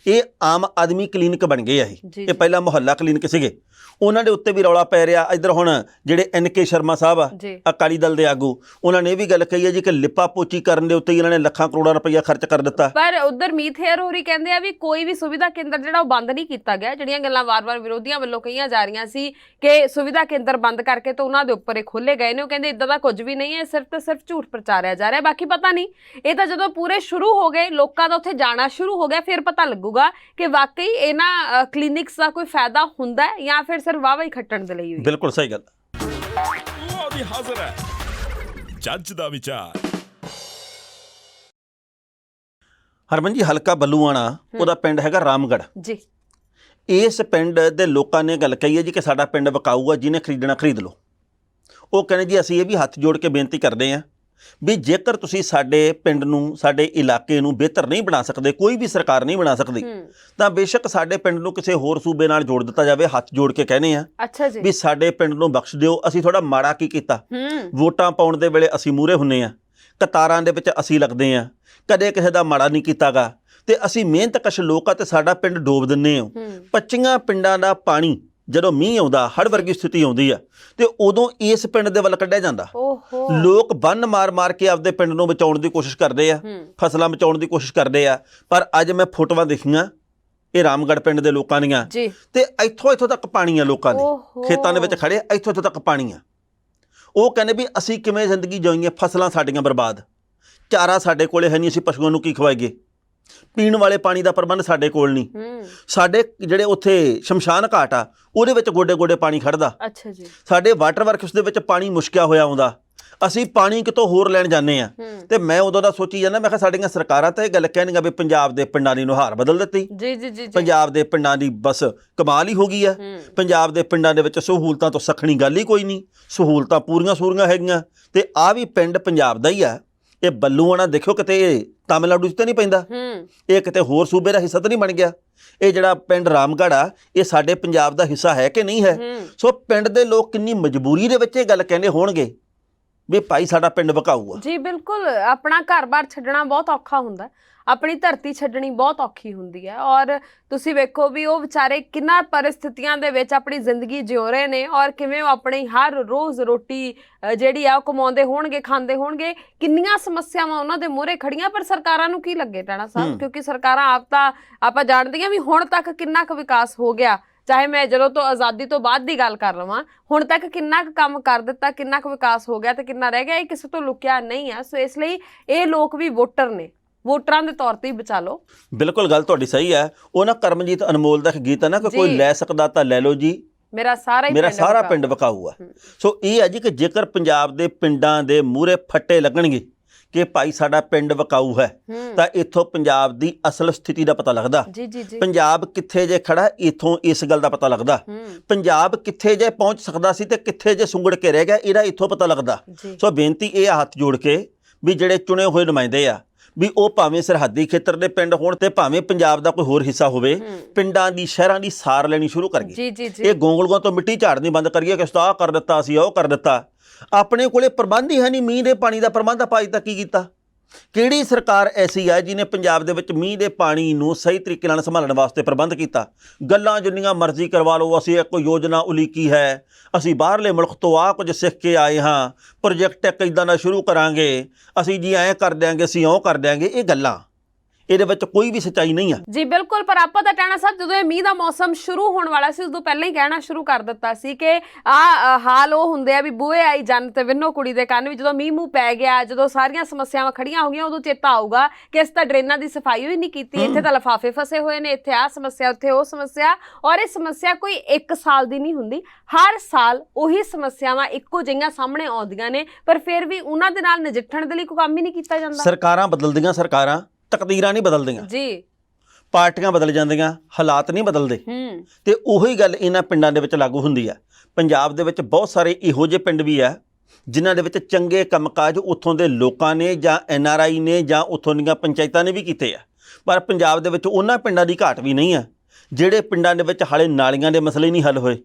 ਇਹ ਆਮ ਆਦਮੀ ਕਲੀਨਿਕ ਬਣ ਗਏ ਆ। ਇਹ ਪਹਿਲਾਂ ਮੁਹੱਲਾ ਕਲੀਨਿਕ ਸੀਗੇ, ਉਹਨਾਂ ਦੇ ਉੱਤੇ ਵੀ ਰੌਲਾ ਪੈ ਰਿਹਾ। ਇੱਧਰ ਹੁਣ ਜਿਹੜੇ NK ਸ਼ਰਮਾ ਸਾਹਿਬ ਆ ਅਕਾਲੀ ਦਲ ਦੇ ਆਗੂ, ਉਹਨਾਂ ਨੇ ਇਹ ਵੀ ਗੱਲ ਕਹੀ ਹੈ ਜੀ ਕਿ ਲਿਪਾ ਪੋਚੀ ਕਰਨ ਦੇ ਉੱਤੇ ਇਹਨਾਂ ਨੇ ਲੱਖਾਂ ਕਰੋੜਾਂ ਰੁਪਈਆ ਖਰਚ ਕਰ ਦਿੱਤਾ। ਪਰ ਉਧਰ ਮੀਤ ਹੇਅਰ ਹੋਰੀ ਕਹਿੰਦੇ ਆ ਵੀ ਕੋਈ ਵੀ ਸੁਵਿਧਾ ਕੇਂਦਰ ਜਿਹੜਾ ਉਹ ਬੰਦ ਨਹੀਂ ਕੀਤਾ ਗਿਆ। ਜਿਹੜੀਆਂ ਗੱਲਾਂ ਵਾਰ-ਵਾਰ ਵਿਰੋਧੀਆਂ ਵੱਲੋਂ ਕਹੀਆਂ ਜਾ ਰਹੀਆਂ ਸੀ ਕਿ ਸੁਵਿਧਾ ਕੇਂਦਰ ਬੰਦ ਕਰਕੇ ਤਾਂ ਉਹਨਾਂ ਦੇ ਉੱਪਰ ਇਹ ਖੋਲੇ ਗਏ ਨੇ, ਉਹ ਕਹਿੰਦੇ ਇਦਾਂ ਦਾ ਕੁਝ ਵੀ ਨਹੀਂ ਹੈ, ਸਿਰਫ ਤੇ ਸਿਰਫ ਝੂਠ ਪ੍ਰਚਾਰਿਆ ਜਾ ਰਿਹਾ। ਬਾਕੀ ਪਤਾ ਨਹੀਂ, ਇਹ ਤਾਂ ਜਦੋਂ ਪੂਰੇ ਸ਼ੁਰੂ ਹੋ ਗਏ, ਲੋਕਾਂ ਦਾ ਉੱਥੇ ਜਾਣਾ ਸ਼ੁਰੂ ਹੋ ਗਿਆ, ਫਿਰ ਪਤਾ ਲੱਗੂਗਾ ਕਿ ਵਾਕਈ ਇਹਨਾਂ ਕਲੀਨਿਕਸ ਦਾ ਕੋਈ ਫਾਇਦਾ ਹੁੰਦਾ ਹੈ ਜਾਂ ਫਿਰ ਸਿਰਫ ਵਾਹਵਾ ਹੀ ਖੱਟਣ ਦੇ ਲਈ ਹੋਈ। ਬਿਲਕੁਲ ਸਹੀ ਗੱਲ। ਉਹ ਵੀ ਹਾਜ਼ਰ ਹੈ ਜੱਜ ਦਾ ਵਿਚਾਰ। ਹਰਮਨ ਜੀ, ਹਲਕਾ ਬੱਲੂਆਣਾ ਉਹਦਾ ਪਿੰਡ ਹੈਗਾ ਰਾਮਗੜ੍ਹ ਜੀ। ਇਸ ਪਿੰਡ ਦੇ ਲੋਕਾਂ ਨੇ ਗੱਲ ਕਹੀ ਹੈ ਜੀ ਕਿ ਸਾਡਾ ਪਿੰਡ ਵਿਕਾਊ ਆ, ਜਿਹਨੇ ਖਰੀਦਣਾ ਖਰੀਦ ਲਓ। ਉਹ ਕਹਿੰਦੇ ਜੀ ਅਸੀਂ ਇਹ ਵੀ ਹੱਥ ਜੋੜ ਕੇ ਬੇਨਤੀ ਕਰਦੇ ਹਾਂ ਵੀ ਜੇਕਰ ਤੁਸੀਂ ਸਾਡੇ ਪਿੰਡ ਨੂੰ, ਸਾਡੇ ਇਲਾਕੇ ਨੂੰ ਬਿਹਤਰ ਨਹੀਂ ਬਣਾ ਸਕਦੇ, ਕੋਈ ਵੀ ਸਰਕਾਰ ਨਹੀਂ ਬਣਾ ਸਕਦੀ, ਤਾਂ ਬੇਸ਼ੱਕ ਸਾਡੇ ਪਿੰਡ ਨੂੰ ਕਿਸੇ ਹੋਰ ਸੂਬੇ ਨਾਲ ਜੋੜ ਦਿੱਤਾ ਜਾਵੇ। ਹੱਥ ਜੋੜ ਕੇ ਕਹਿੰਦੇ ਆ ਵੀ ਸਾਡੇ ਪਿੰਡ ਨੂੰ ਬਖਸ਼ ਦਿਓ। ਅਸੀਂ ਥੋੜਾ ਮਾੜਾ ਕੀ ਕੀਤਾ, ਵੋਟਾਂ ਪਾਉਣ ਦੇ ਵੇਲੇ ਅਸੀਂ ਮੂਹਰੇ ਹੁੰਨੇ ਆ, ਕਤਾਰਾਂ ਦੇ ਵਿੱਚ ਅਸੀਂ ਲੱਗਦੇ ਆ, ਕਦੇ ਕਿਸੇ ਦਾ ਮਾੜਾ ਨਹੀਂ ਕੀਤਾਗਾ ਤੇ ਅਸੀਂ ਮਿਹਨਤਕਸ਼ ਲੋਕ ਆ ਤੇ ਸਾਡਾ ਪਿੰਡ ਡੋਬ ਦਿੰਨੇ ਆ। 25 ਪਿੰਡਾਂ ਦਾ ਪਾਣੀ ਜਦੋਂ ਮੀਂਹ ਆਉਂਦਾ, ਹੜ੍ਹ ਵਰਗੀ ਸਥਿਤੀ ਆਉਂਦੀ ਆ, ਤੇ ਉਦੋਂ ਇਸ ਪਿੰਡ ਦੇ ਵੱਲ ਕੱਢਿਆ ਜਾਂਦਾ। ਓਹੋ, ਲੋਕ ਬੰਨ ਮਾਰ ਕੇ ਆਪਦੇ ਪਿੰਡ ਨੂੰ ਬਚਾਉਣ ਦੀ ਕੋਸ਼ਿਸ਼ ਕਰਦੇ ਆ, ਫਸਲਾਂ ਬਚਾਉਣ ਦੀ ਕੋਸ਼ਿਸ਼ ਕਰਦੇ ਆ। ਪਰ ਅੱਜ ਮੈਂ ਫੋਟੋਆਂ ਦੇਖੀਆਂ ਇਹ ਰਾਮਗੜ੍ਹ ਪਿੰਡ ਦੇ ਲੋਕਾਂ ਦੀਆਂ, ਜੀ, ਤੇ ਇੱਥੋਂ ਤੱਕ ਪਾਣੀ ਆ, ਲੋਕਾਂ ਦੇ ਖੇਤਾਂ ਦੇ ਵਿੱਚ ਖੜੇ ਇੱਥੋਂ ਤੱਕ ਪਾਣੀ ਆ। ਉਹ ਕਹਿੰਦੇ ਵੀ ਅਸੀਂ ਕਿਵੇਂ ਜ਼ਿੰਦਗੀ ਜਿਉਈਏ, ਫਸਲਾਂ ਸਾਡੀਆਂ ਬਰਬਾਦ, ਚਾਰਾ ਸਾਡੇ ਕੋਲੇ ਹੈ ਨਹੀਂ, ਅਸੀਂ ਪਸ਼ੂਆਂ ਨੂੰ ਕੀ ਖਵਾਈਏ, ਪੀਣ ਵਾਲੇ ਪਾਣੀ ਦਾ ਪ੍ਰਬੰਧ ਸਾਡੇ ਕੋਲ ਨਹੀਂ। ਸਾਡੇ ਜਿਹੜੇ ਉੱਥੇ ਸ਼ਮਸ਼ਾਨ ਘਾਟ ਆ ਉਹਦੇ ਵਿੱਚ ਗੋਡੇ ਪਾਣੀ ਖੜਦਾ। ਅੱਛਾ ਜੀ। ਸਾਡੇ ਵਾਟਰ ਵਰਕਸ ਦੇ ਵਿੱਚ ਪਾਣੀ ਮੁਸ਼ਕਿਆ ਹੋਇਆ ਆਉਂਦਾ, ਅਸੀਂ ਪਾਣੀ ਕਿਤੋਂ ਹੋਰ ਲੈਣ ਜਾਂਦੇ ਆ। ਤੇ ਮੈਂ ਉਦੋਂ ਦਾ ਸੋਚੀ ਜਾਂਦਾ, ਮੈਂ ਕਿਹਾ ਸਾਡੀਆਂ ਸਰਕਾਰਾਂ ਤਾਂ ਇਹ ਗੱਲ ਕਹਿਣੀਆਂ ਵੀ ਪੰਜਾਬ ਦੇ ਪਿੰਡਾਂ ਦੀ ਨੁਹਾਰ ਬਦਲ ਦਿੱਤੀ, ਜੀ ਜੀ ਜੀ, ਪੰਜਾਬ ਦੇ ਪਿੰਡਾਂ ਦੀ ਬਸ ਕਮਾਲ ਹੀ ਹੋ ਗਈ ਆ। ਪੰਜਾਬ ਦੇ ਪਿੰਡਾਂ ਦੇ ਵਿੱਚ ਸਹੂਲਤਾਂ ਤੋਂ ਸਖਣੀ ਗੱਲ ਹੀ ਕੋਈ ਨਹੀਂ, ਸਹੂਲਤਾਂ ਪੂਰੀਆਂ ਸੂਰੀਆਂ ਹੈਗੀਆਂ। ਤੇ ਆ ਵੀ ਪਿੰਡ ਪੰਜਾਬ ਦਾ ਹੀ ਆ। ਇਹ ਬੱਲੂਆਣਾ ਦੇਖਿਓ ਕਿਤੇ ਇਹ ਤਾਮਿਲਨਾਡੂ 'ਚ ਤਾਂ ਨਹੀਂ ਪੈਂਦਾ, ਇਹ ਕਿਤੇ ਹੋਰ ਸੂਬੇ ਦਾ ਹਿੱਸਾ ਤਾਂ ਨਹੀਂ ਬਣ ਗਿਆ। ਇਹ ਜਿਹੜਾ ਪਿੰਡ ਰਾਮਗੜ੍ਹ ਆ ਇਹ ਸਾਡੇ ਪੰਜਾਬ ਦਾ ਹਿੱਸਾ ਹੈ ਕਿ ਨਹੀਂ ਹੈ। ਸੋ ਪਿੰਡ ਦੇ ਲੋਕ ਕਿੰਨੀ ਮਜਬੂਰੀ ਦੇ ਵਿੱਚ ਇਹ ਗੱਲ ਕਹਿੰਦੇ ਹੋਣਗੇ ਵੀ ਭਾਈ ਸਾਡਾ ਪਿੰਡ ਵਿਕਾਊ ਆ। ਜੀ ਬਿਲਕੁਲ, ਆਪਣਾ ਘਰ-ਬਾਰ ਛੱਡਣਾ ਬਹੁਤ ਔਖਾ ਹੁੰਦਾ, ਆਪਣੀ ਧਰਤੀ ਛੱਡਣੀ ਬਹੁਤ ਔਖੀ ਹੁੰਦੀ ਹੈ। ਔਰ ਤੁਸੀਂ ਵੇਖੋ ਵੀ ਉਹ ਵਿਚਾਰੇ ਕਿੰਨਾ ਪਰਿਸਥਿਤੀਆਂ ਦੇ ਵਿੱਚ ਆਪਣੀ ਜ਼ਿੰਦਗੀ ਜਿਉ ਰਹੇ ਨੇ, ਔਰ ਕਿਵੇਂ ਉਹ ਆਪਣੀ ਹਰ ਰੋਜ਼ ਰੋਟੀ ਜਿਹੜੀ ਆ ਉਹ ਕਮਾਉਂਦੇ ਹੋਣਗੇ, ਖਾਂਦੇ ਹੋਣਗੇ। ਕਿੰਨੀਆਂ ਸਮੱਸਿਆਵਾਂ ਉਹਨਾਂ ਦੇ ਮੂਹਰੇ ਖੜੀਆਂ, ਪਰ ਸਰਕਾਰਾਂ ਨੂੰ ਕੀ ਲੱਗੇ ਟਾਣਾ ਸਾਹਿਬ, ਕਿਉਂਕਿ ਸਰਕਾਰਾਂ ਆਪ ਤਾਂ ਆਪਾਂ ਜਾਣਦੀਆਂ ਵੀ ਹੁਣ ਤੱਕ ਕਿੰਨਾ ਕੁ ਵਿਕਾਸ ਹੋ ਗਿਆ। ਚਾਹੇ ਮੈਂ ਜਦੋਂ ਤੋਂ ਆਜ਼ਾਦੀ ਤੋਂ ਬਾਅਦ ਦੀ ਗੱਲ ਕਰ ਲਵਾਂ, ਹੁਣ ਤੱਕ ਕਿੰਨਾ ਕੁ ਕੰਮ ਕਰ ਦਿੱਤਾ, ਕਿੰਨਾ ਕੁ ਵਿਕਾਸ ਹੋ ਗਿਆ ਤੇ ਕਿੰਨਾ ਰਹਿ ਗਿਆ, ਇਹ ਕਿਸੇ ਤੋਂ ਲੁਕਿਆ ਨਹੀਂ ਆ। ਸੋ ਇਸ ਲਈ ਇਹ ਲੋਕ ਵੀ ਵੋਟਰ ਨੇ, ਵੋਟਰਾਂ ਦੇ ਤੌਰ ਤੇ ਹੀ ਬਚਾ ਲਓ। ਬਿਲਕੁਲ ਗੱਲ ਤੁਹਾਡੀ ਸਹੀ ਹੈ। ਉਹ ਨਾ ਕਰਮਜੀਤ ਅਨਮੋਲ ਦਾ ਇੱਕ ਗੀਤ ਹੈ ਨਾ ਕਿ ਕੋਈ ਲੈ ਸਕਦਾ ਤਾਂ ਲੈ ਲਓ ਜੀ, ਮੇਰਾ ਸਾਰਾ ਪਿੰਡ ਵਿਕਾਊ ਆ। ਸੋ ਇਹ ਹੈ ਜੀ ਕਿ ਜੇਕਰ ਪੰਜਾਬ ਦੇ ਪਿੰਡਾਂ ਦੇ ਮੂਹਰੇ ਫੱਟੇ ਲੱਗਣਗੇ ਕਿ ਭਾਈ ਸਾਡਾ ਪਿੰਡ ਵਿਕਾਊ ਹੈ, ਤਾਂ ਇੱਥੋਂ ਪੰਜਾਬ ਦੀ ਅਸਲ ਸਥਿਤੀ ਦਾ ਪਤਾ ਲੱਗਦਾ। ਪੰਜਾਬ ਕਿੱਥੇ ਜੇ ਖੜਾ, ਇੱਥੋਂ ਇਸ ਗੱਲ ਦਾ ਪਤਾ ਲੱਗਦਾ। ਪੰਜਾਬ ਕਿੱਥੇ ਜੇ ਪਹੁੰਚ ਸਕਦਾ ਸੀ ਤੇ ਕਿੱਥੇ ਜੇ ਸੁੰਗੜ ਕੇ ਰਹਿ ਗਿਆ, ਇਹਦਾ ਇੱਥੋਂ ਪਤਾ ਲੱਗਦਾ। ਸੋ ਬੇਨਤੀ ਇਹ ਹੱਥ ਜੋੜ ਕੇ ਵੀ ਜਿਹੜੇ ਚੁਣੇ ਹੋਏ ਨੁਮਾਇੰਦੇ ਆ, ਵੀ ਉਹ ਭਾਵੇਂ ਸਰਹੱਦੀ ਖੇਤਰ ਦੇ ਪਿੰਡ ਹੋਣ ਤੇ ਭਾਵੇਂ ਪੰਜਾਬ ਦਾ ਕੋਈ ਹੋਰ ਹਿੱਸਾ ਹੋਵੇ, ਪਿੰਡਾਂ ਦੀ ਸ਼ਹਿਰਾਂ ਦੀ ਸਾਰ ਲੈਣੀ ਸ਼ੁਰੂ ਕਰ ਗਏ। ਇਹ ਗੋਂਗਲੂਆਂ ਤੋਂ ਮਿੱਟੀ ਝਾੜਨੀ ਬੰਦ ਕਰੀਏ ਕਿ ਆਹ ਕਰ ਦਿੱਤਾ, ਅਸੀਂ ਉਹ ਕਰ ਦਿੱਤਾ। ਆਪਣੇ ਕੋਲੇ ਪ੍ਰਬੰਧ ਹੀ ਹੈ ਨਹੀਂ, ਮੀਂਹ ਦੇ ਪਾਣੀ ਦਾ ਪ੍ਰਬੰਧ ਆਪਾਂ ਅੱਜ ਤੱਕ ਕੀ ਕੀਤਾ? ਕਿਹੜੀ ਸਰਕਾਰ ਐਸੀ ਹੈ ਜਿਹਨੇ ਪੰਜਾਬ ਦੇ ਵਿੱਚ ਮੀਂਹ ਦੇ ਪਾਣੀ ਨੂੰ ਸਹੀ ਤਰੀਕੇ ਨਾਲ ਸੰਭਾਲਣ ਵਾਸਤੇ ਪ੍ਰਬੰਧ ਕੀਤਾ? ਗੱਲਾਂ ਜਿੰਨੀਆਂ ਮਰਜ਼ੀ ਕਰਵਾ ਲਓ, ਅਸੀਂ ਇੱਕ ਯੋਜਨਾ ਉਲੀਕੀ ਹੈ, ਅਸੀਂ ਬਾਹਰਲੇ ਮੁਲਕ ਤੋਂ ਆਹ ਕੁਝ ਸਿੱਖ ਕੇ ਆਏ ਹਾਂ, ਪ੍ਰੋਜੈਕਟ ਇੱਕ ਇੱਦਾਂ ਦਾ ਸ਼ੁਰੂ ਕਰਾਂਗੇ, ਅਸੀਂ ਜੀ ਐਂ ਕਰ ਦਿਆਂਗੇ, ਅਸੀਂ ਉਹ ਕਰ ਦਿਆਂਗੇ। ਇਹ ਗੱਲਾਂ, ਇਹਦੇ ਵਿੱਚ ਕੋਈ ਵੀ ਸੱਚਾਈ ਨਹੀਂ ਆ। ਜੀ ਬਿਲਕੁਲ, ਪਰ ਆਪਾਂ ਤਾਂ ਟਾਣਾ ਸਾਹਿਬ ਜਦੋਂ ਇਹ ਮੀਂਹ ਦਾ ਮੌਸਮ ਸ਼ੁਰੂ ਹੋਣ ਵਾਲਾ ਸੀ ਉਦੋਂ ਪਹਿਲਾਂ ਹੀ ਕਹਿਣਾ ਸ਼ੁਰੂ ਕਰ ਦਿੱਤਾ ਸੀ ਕਿ ਹਾਲ ਉਹ ਹੁੰਦੇ ਆ ਵੀ ਬੂਹੇ ਆਈ ਜੰਨ ਤੇ ਵਿੰਨੋ ਕੁੜੀ ਦੇ ਕੰਨ। ਵੀ ਜਦੋਂ ਮੀਂਹ ਮੂੰਹ ਪੈ ਗਿਆ, ਜਦੋਂ ਸਾਰੀਆਂ ਸਮੱਸਿਆਵਾਂ ਖੜੀਆਂ ਹੋ ਗਈਆਂ, ਉਦੋਂ ਚੇਤਾ ਆਊਗਾ ਕਿ ਅਸੀਂ ਤਾਂ ਡਰੇਨਾਂ ਦੀ ਸਫਾਈ ਹੀ ਨਹੀਂ ਕੀਤੀ, ਇੱਥੇ ਤਾਂ ਲਿਫਾਫੇ ਫਸੇ ਹੋਏ ਨੇ, ਇੱਥੇ ਆਹ ਸਮੱਸਿਆ, ਉੱਥੇ ਉਹ ਸਮੱਸਿਆ। ਔਰ ਇਹ ਸਮੱਸਿਆ ਕੋਈ 1 ਸਾਲ ਦੀ ਨਹੀਂ ਹੁੰਦੀ, ਹਰ ਸਾਲ ਉਹੀ ਸਮੱਸਿਆਵਾਂ ਇੱਕੋ ਜਿਹੀਆਂ ਸਾਹਮਣੇ ਆਉਂਦੀਆਂ ਨੇ, ਪਰ ਫਿਰ ਵੀ ਉਹਨਾਂ ਦੇ ਨਾਲ ਨਜਿੱਠਣ ਦੇ ਲਈ ਕੋਈ ਕੰਮ ਹੀ ਨਹੀਂ ਕੀਤਾ ਜਾਂਦਾ। ਸਰਕਾਰਾਂ ਬਦਲਦੀਆਂ, ਸਰਕਾਰਾਂ ਤਕਦੀਰਾਂ ਨਹੀਂ ਬਦਲਦੀਆਂ ਜੀ, ਪਾਰਟੀਆਂ ਬਦਲ ਜਾਂਦੀਆਂ, ਹਾਲਾਤ ਨਹੀਂ ਬਦਲਦੇ। ਤੇ ਉਹੀ ਗੱਲ ਇਹਨਾਂ ਪਿੰਡਾਂ ਦੇ ਵਿੱਚ ਲਾਗੂ ਹੁੰਦੀ ਆ। ਪੰਜਾਬ ਦੇ ਵਿੱਚ ਬਹੁਤ ਸਾਰੇ ਇਹੋ ਜਿਹੇ ਪਿੰਡ ਵੀ ਆ ਜਿਨ੍ਹਾਂ ਦੇ ਵਿੱਚ ਚੰਗੇ ਕੰਮਕਾਜ ਉੱਥੋਂ ਦੇ ਲੋਕਾਂ ਨੇ ਜਾਂ NRI ਨੇ ਜਾਂ ਉੱਥੋਂ ਦੀਆਂ ਪੰਚਾਇਤਾਂ ਨੇ ਵੀ ਕੀਤੇ ਆ। ਪਰ ਪੰਜਾਬ ਦੇ ਵਿੱਚ ਉਹਨਾਂ ਪਿੰਡਾਂ ਦੀ ਘਾਟ ਵੀ ਨਹੀਂ ਆ ਜਿਹੜੇ ਪਿੰਡਾਂ ਦੇ ਵਿੱਚ ਹਾਲੇ ਨਾਲੀਆਂ ਦੇ ਮਸਲੇ ਨਹੀਂ ਹੱਲ ਹੋਏ,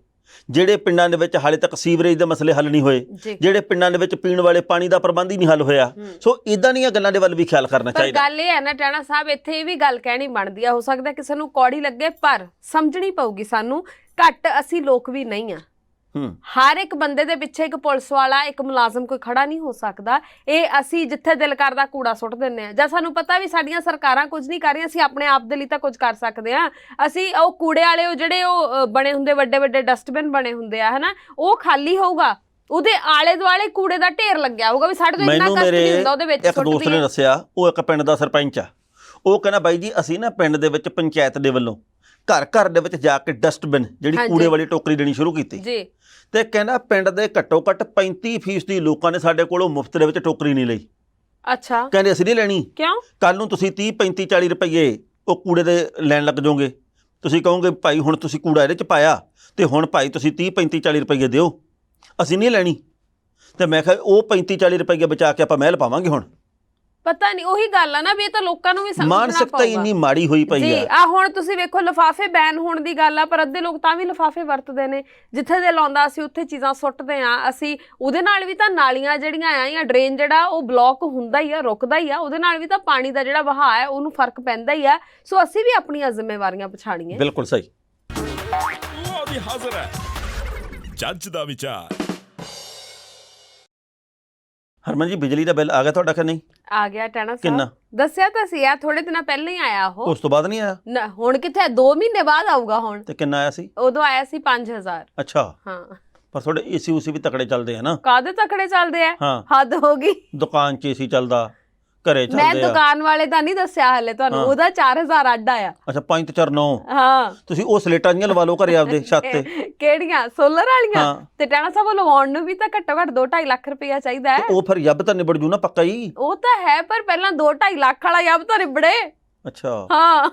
ਜਿਹੜੇ ਪਿੰਡਾਂ ਦੇ ਵਿੱਚ ਹਾਲੇ ਤੱਕ ਸੀਵਰੇਜ ਦੇ ਮਸਲੇ ਹੱਲ ਨਹੀਂ ਹੋਏ, ਜਿਹੜੇ ਪਿੰਡਾਂ ਦੇ ਵਿੱਚ ਪੀਣ ਵਾਲੇ ਪਾਣੀ ਦਾ ਪ੍ਰਬੰਧ ਹੀ ਨਹੀਂ ਹੱਲ ਹੋਇਆ। ਸੋ ਇਦਾਂ ਦੀਆਂ ਗੱਲਾਂ ਦੇ ਵੱਲ ਵੀ ਖਿਆਲ ਕਰਨਾ ਚਾਹੀਦਾ। ਗੱਲ ਇਹ ਹੈ ਨਾ ਟਾਣਾ ਸਾਹਿਬ, ਇੱਥੇ ਇਹ ਵੀ ਗੱਲ ਕਹਿਣੀ ਬਣਦੀ ਆ, ਹੋ ਸਕਦਾ ਕਿਸੇ ਨੂੰ ਕੌੜੀ ਲੱਗੇ, ਪਰ ਸਮਝਣੀ ਪਊਗੀ ਸਾਨੂੰ, ਘੱਟ ਅਸੀਂ ਲੋਕ ਵੀ ਨਹੀਂ ਆ। ਹਰ ਇੱਕ ਬੰਦੇ ਦੇ ਪਿੱਛੇ ਇੱਕ ਪੁਲਿਸ ਵਾਲਾ, ਇੱਕ ਮੁਲਾਜ਼ਮ ਕੋਈ ਖੜਾ ਨਹੀਂ ਹੋ ਸਕਦਾ। ਇਹ ਅਸੀਂ ਜਿੱਥੇ ਦਿਲ ਕਰਦਾ ਕੂੜਾ ਸੁੱਟ ਦਿੰਦੇ ਆ, ਜਾਂ ਸਾਨੂੰ ਪਤਾ ਵੀ ਸਾਡੀਆਂ ਸਰਕਾਰਾਂ ਕੁਝ ਨਹੀਂ ਕਰ ਰਹੀਆਂ, ਅਸੀਂ ਆਪਣੇ ਆਪ ਦੇ ਲਈ ਤਾਂ ਕੁਝ ਕਰ ਸਕਦੇ ਆ। ਅਸੀਂ ਉਹ ਕੂੜੇ ਵਾਲੇ ਉਹ ਜਿਹੜੇ ਉਹ ਬਣੇ ਹੁੰਦੇ ਵੱਡੇ ਵੱਡੇ ਡਸਟਬਿਨ ਬਣੇ ਹੁੰਦੇ ਆ ਹਨਾ, ਉਹ ਖਾਲੀ ਹੋਊਗਾ, ਉਹਦੇ ਆਲੇ ਦੁਆਲੇ ਕੂੜੇ ਦਾ ਢੇਰ ਲੱਗਿਆ ਹੋਊਗਾ, ਵੀ ਸਾਡੇ ਤੋਂ ਇੰਨਾ ਕਸ਼ਟ ਨਹੀਂ ਹੁੰਦਾ ਉਹਦੇ ਵਿੱਚ ਸੁੱਟ ਦਈਏ। ਇੱਕ ਦੋਸਤ ਨੇ ਦੱਸਿਆ, ਉਹ ਇੱਕ ਪਿੰਡ ਦਾ ਸਰਪੰਚ ਆ, ਉਹ ਕਹਿੰਦਾ ਬਾਈ ਜੀ ਅਸੀਂ ਨਾ ਪਿੰਡ ਦੇ ਵਿੱਚ ਪੰਚਾਇਤ ਦੇ ਵੱਲੋਂ ਘਰ ਘਰ ਦੇ ਵਿੱਚ ਜਾ ਕੇ ਡਸਟਬਿਨ ਜਿਹੜੀ ਕੂੜੇ ਵਾਲੀ ਟੋਕਰੀ ਦੇਣੀ ਸ਼ੁਰੂ ਕੀਤੀ ਜੀ। ਤੇ ਕਹਿੰਦਾ ਪਿੰਡ ਦੇ ਘੱਟੋ ਘੱਟ 35% ਲੋਕਾਂ ਨੇ ਸਾਡੇ ਕੋਲੋਂ ਮੁਫਤ ਦੇ ਵਿੱਚ ਟੋਕਰੀ ਨਹੀਂ ਲਈ। ਅੱਛਾ, ਕਹਿੰਦੇ ਅਸੀਂ ਨਹੀਂ ਲੈਣੀ। ਕਿਉਂ? ਕੱਲ ਨੂੰ ਤੁਸੀਂ 30 35 40 ਰੁਪਏ ਉਹ ਕੂੜੇ ਦੇ ਲੈਣ ਲੱਗ ਜਾਓਗੇ, ਤੁਸੀਂ ਕਹੋਗੇ ਭਾਈ ਹੁਣ ਤੁਸੀਂ ਕੂੜਾ ਇਹਦੇ 'ਚ ਪਾਇਆ ਤੇ ਹੁਣ ਭਾਈ ਤੁਸੀਂ 30 35 40 ਰੁਪਏ ਦਿਓ, ਅਸੀਂ ਨਹੀਂ ਲੈਣੀ। ਤੇ ਮੈਂ ਕਿਹਾ ਉਹ 35 40 ਰੁਪਏ ਬਚਾ ਕੇ ਆਪਾਂ ਮਹਿਲ ਪਾਵਾਂਗੇ। ਹੁਣ ਪਤਾ ਨਹੀਂ, ਉਹੀ ਗੱਲ ਆ ਨਾ ਵੀ ਇਹ ਤਾਂ ਲੋਕਾਂ ਨੂੰ ਵੀ ਸਮਝਣਾ ਪਊਗਾ। ਮਾਨਸਿਕਤਾ ਇੰਨੀ ਮਾੜੀ ਹੋਈ ਪਈ ਜੀ ਆ। ਹੁਣ ਤੁਸੀਂ ਵੇਖੋ ਲਿਫਾਫੇ ਬੈਨ ਹੋਣ ਦੀ ਗੱਲ ਆ, ਪਰ ਅੱਧੇ ਲੋਕ ਤਾਂ ਵੀ ਲਿਫਾਫੇ ਵਰਤਦੇ ਨੇ, ਜਿੱਥੇ ਦੇ ਲਾਉਂਦਾ ਅਸੀਂ ਉੱਥੇ ਚੀਜ਼ਾਂ ਸੁੱਟਦੇ ਆ। ਅਸੀਂ ਉਹਦੇ ਨਾਲ ਵੀ ਤਾਂ ਨਾਲੀਆਂ ਜਿਹੜੀਆਂ ਆ ਜਾਂ ਡਰੇਨ ਜਿਹੜਾ ਉਹ ਬਲੌਕ ਹੁੰਦਾ ਹੀ ਆ, ਰੁਕਦਾ ਹੀ ਆ, ਉਹਦੇ ਨਾਲ ਵੀ ਤਾਂ ਪਾਣੀ ਦਾ ਜਿਹੜਾ ਵਹਾਅ ਹੈ ਉਹਨੂੰ ਫਰਕ ਪੈਂਦਾ ਹੀ ਆ। ਸੋ ਅਸੀਂ ਵੀ ਆਪਣੀਆਂ ਜ਼ਿੰਮੇਵਾਰੀਆਂ ਪਛਾਣੀਏ। ਬਿਲਕੁਲ ਸਹੀ। ਵੀ ਹਾਜ਼ਰ ਹੈ ਜੱਜ ਦਾ ਵਿਚਾਰ। ਹਰਮਨ ਜੀ ਬਿਜਲੀ ਦਾ ਬਿੱਲ ਆ ਗਿਆ ਤੁਹਾਡਾ ਕਿ ਨਹੀਂ? ਆ ਗਿਆ ਟਾਣਾ ਸਾਹਿਬ। ਕਿੰਨਾ? ਦੱਸਿਆ ਤਾਂ ਸੀ ਆ, ਥੋੜੇ ਦਿਨਾਂ ਪਹਿਲਾਂ ਹੀ ਆਇਆ ਉਹ। ਉਸ ਤੋਂ ਬਾਅਦ ਨਹੀਂ ਆਇਆ? ਨਾ, ਹੁਣ ਕਿੱਥੇ, 2 ਮਹੀਨੇ ਬਾਅਦ ਆਊਗਾ ਹੁਣ। ਤੇ ਕਿੰਨਾ ਆਇਆ ਸੀ? ਉਦੋਂ ਆਇਆ ਸੀ 5000। ਅੱਛਾ, ਹਾਂ। ਪਰ ਤੁਹਾਡੇ ਏਸੀ ਉਸੀ ਵੀ ਤਕੜੇ ਚੱਲਦੇ ਆ ਨਾ? ਕਾਹਦੇ ਤਕੜੇ ਚੱਲਦੇ ਆ? ਹਾਂ, ਹੱਦ ਹੋ ਗਈ। ਦੁਕਾਨ 'ਚ ਏਸੀ ਚੱਲਦਾ, ਘਰੇ ਮੈਂ ਚੱਲਦੇ ਆ। ਦੁਕਾਨ ਵਾਲੇ ਦਾ ਨਹੀਂ ਦੱਸਿਆ ਹਲੇ ਤੁਹਾਨੂੰ, ਹਾਂ। ਉਹਦਾ 4000 ਅੱਡ ਆਇਆ। ਅੱਛਾ, 5 ਤੇ 4 9। ਹਾਂ। ਤੁਸੀਂ ਉਹ ਸਲੇਟਾਂ ਜੀਆਂ ਲਵਾ ਲਓ ਘਰੇ ਆਪਦੇ ਛੱਤ ਤੇ। ਕਿਹੜੀਆਂ? ਸੋਲਰ ਵਾਲੀਆਂ? ਹਾਂ। ਤੇ ਟਾਣਾ ਸਾਹਿਬ ਲਵਾਉਣ ਨੂੰ ਵੀ ਤਾਂ ਘੱਟੋ ਘੱਟ 2-2.5 ਲੱਖ ਰੁਪਇਆ ਚਾਹੀਦਾ ਹੈ। ਤੇ ਉਹ ਫਿਰ ਯੱਬ ਤਾਂ ਨਿਬੜ ਜੂ ਨਾ ਪੱਕਾ ਹੀ। ਉਹ ਤਾਂ ਹੈ, ਪਰ ਪਹਿਲਾਂ 2-2.5 ਲੱਖ ਵਾਲਾ ਯਾਬ ਤਾਂ ਨਿਬੜੇ। ਅੱਛਾ। ਹਾਂ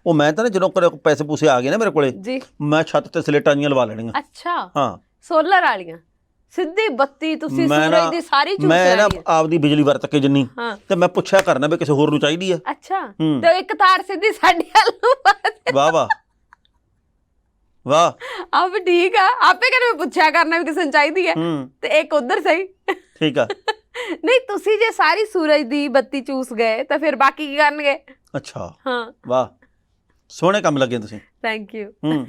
ਉਹ ਮੈਂ ਤਾਂ ਨਾ ਜਦੋਂ ਪੈਸੇ ਪੂਸੇ ਆ ਗਏ ਨਾ ਮੇਰੇ ਕੋਲੇ, ਜੀ, ਮੈਂ ਛੱਤ ਤੇ ਸਲੇਟਾਂ ਜੀਆਂ ਲਵਾ ਲੈਣੀਆਂ। ਅੱਛਾ, ਹਾਂ, ਸੋਲਰ ਵਾਲੀਆਂ ਸਿੱਧੀ ਬੱਤੀ ਤੁਸੀਂ ਮੈਂ ਨਾ- ਸੂਰਜ ਦੀ ਸਾਰੀ ਚੂਸ ਮੈਂ ਨਾ ਲੈਣੀ ਹੈ। ਆਪਦੀ ਬਿਜਲੀ ਵਰਤ ਕੇ ਜਿੰਨੀ, ਹਾਂ, ਤੇ ਮੈਂ ਪੁੱਛਿਆ ਕਰਨਾ ਵੀ ਕਿਸੇ ਹੋਰ ਨੂੰ ਚਾਹੀਦੀ ਆ। ਅੱਛਾ। ਹੂੰ। ਤੇ ਇੱਕ ਤਾਰ ਸਿੱਧੀ ਸਾਡੇ ਵੱਲ ਨੂੰ ਪਾ ਦੇ। ਵਾਹ ਵਾਹ ਵਾਹ। ਆ ਵੀ ਠੀਕ ਆ, ਆਪੇ ਕਹਿੰਦੇ ਮੈਂ ਪੁੱਛਿਆ ਕਰਨਾ ਵੀ ਕਿਸੇ ਨੂੰ ਚਾਹੀਦੀ ਹੈ। ਹੂੰ, ਤੇ ਇੱਕ ਉਧਰ ਸਹੀ। ਠੀਕ ਆ। ਨਹੀਂ, ਤੁਸੀਂ ਜੇ ਸਾਰੀ ਸੂਰਜ ਦੀ ਬੱਤੀ ਚੂਸ ਗਏ ਤਾਂ ਫਿਰ ਬਾਕੀ ਕੀ ਕਰਨਗੇ? ਅੱਛਾ, ਹਾਂ, ਵਾਹ, ਸੋਹਣੇ ਕੰਮ ਲੱਗੇ ਤੁਸੀਂ। Thank you. ਹੂੰ।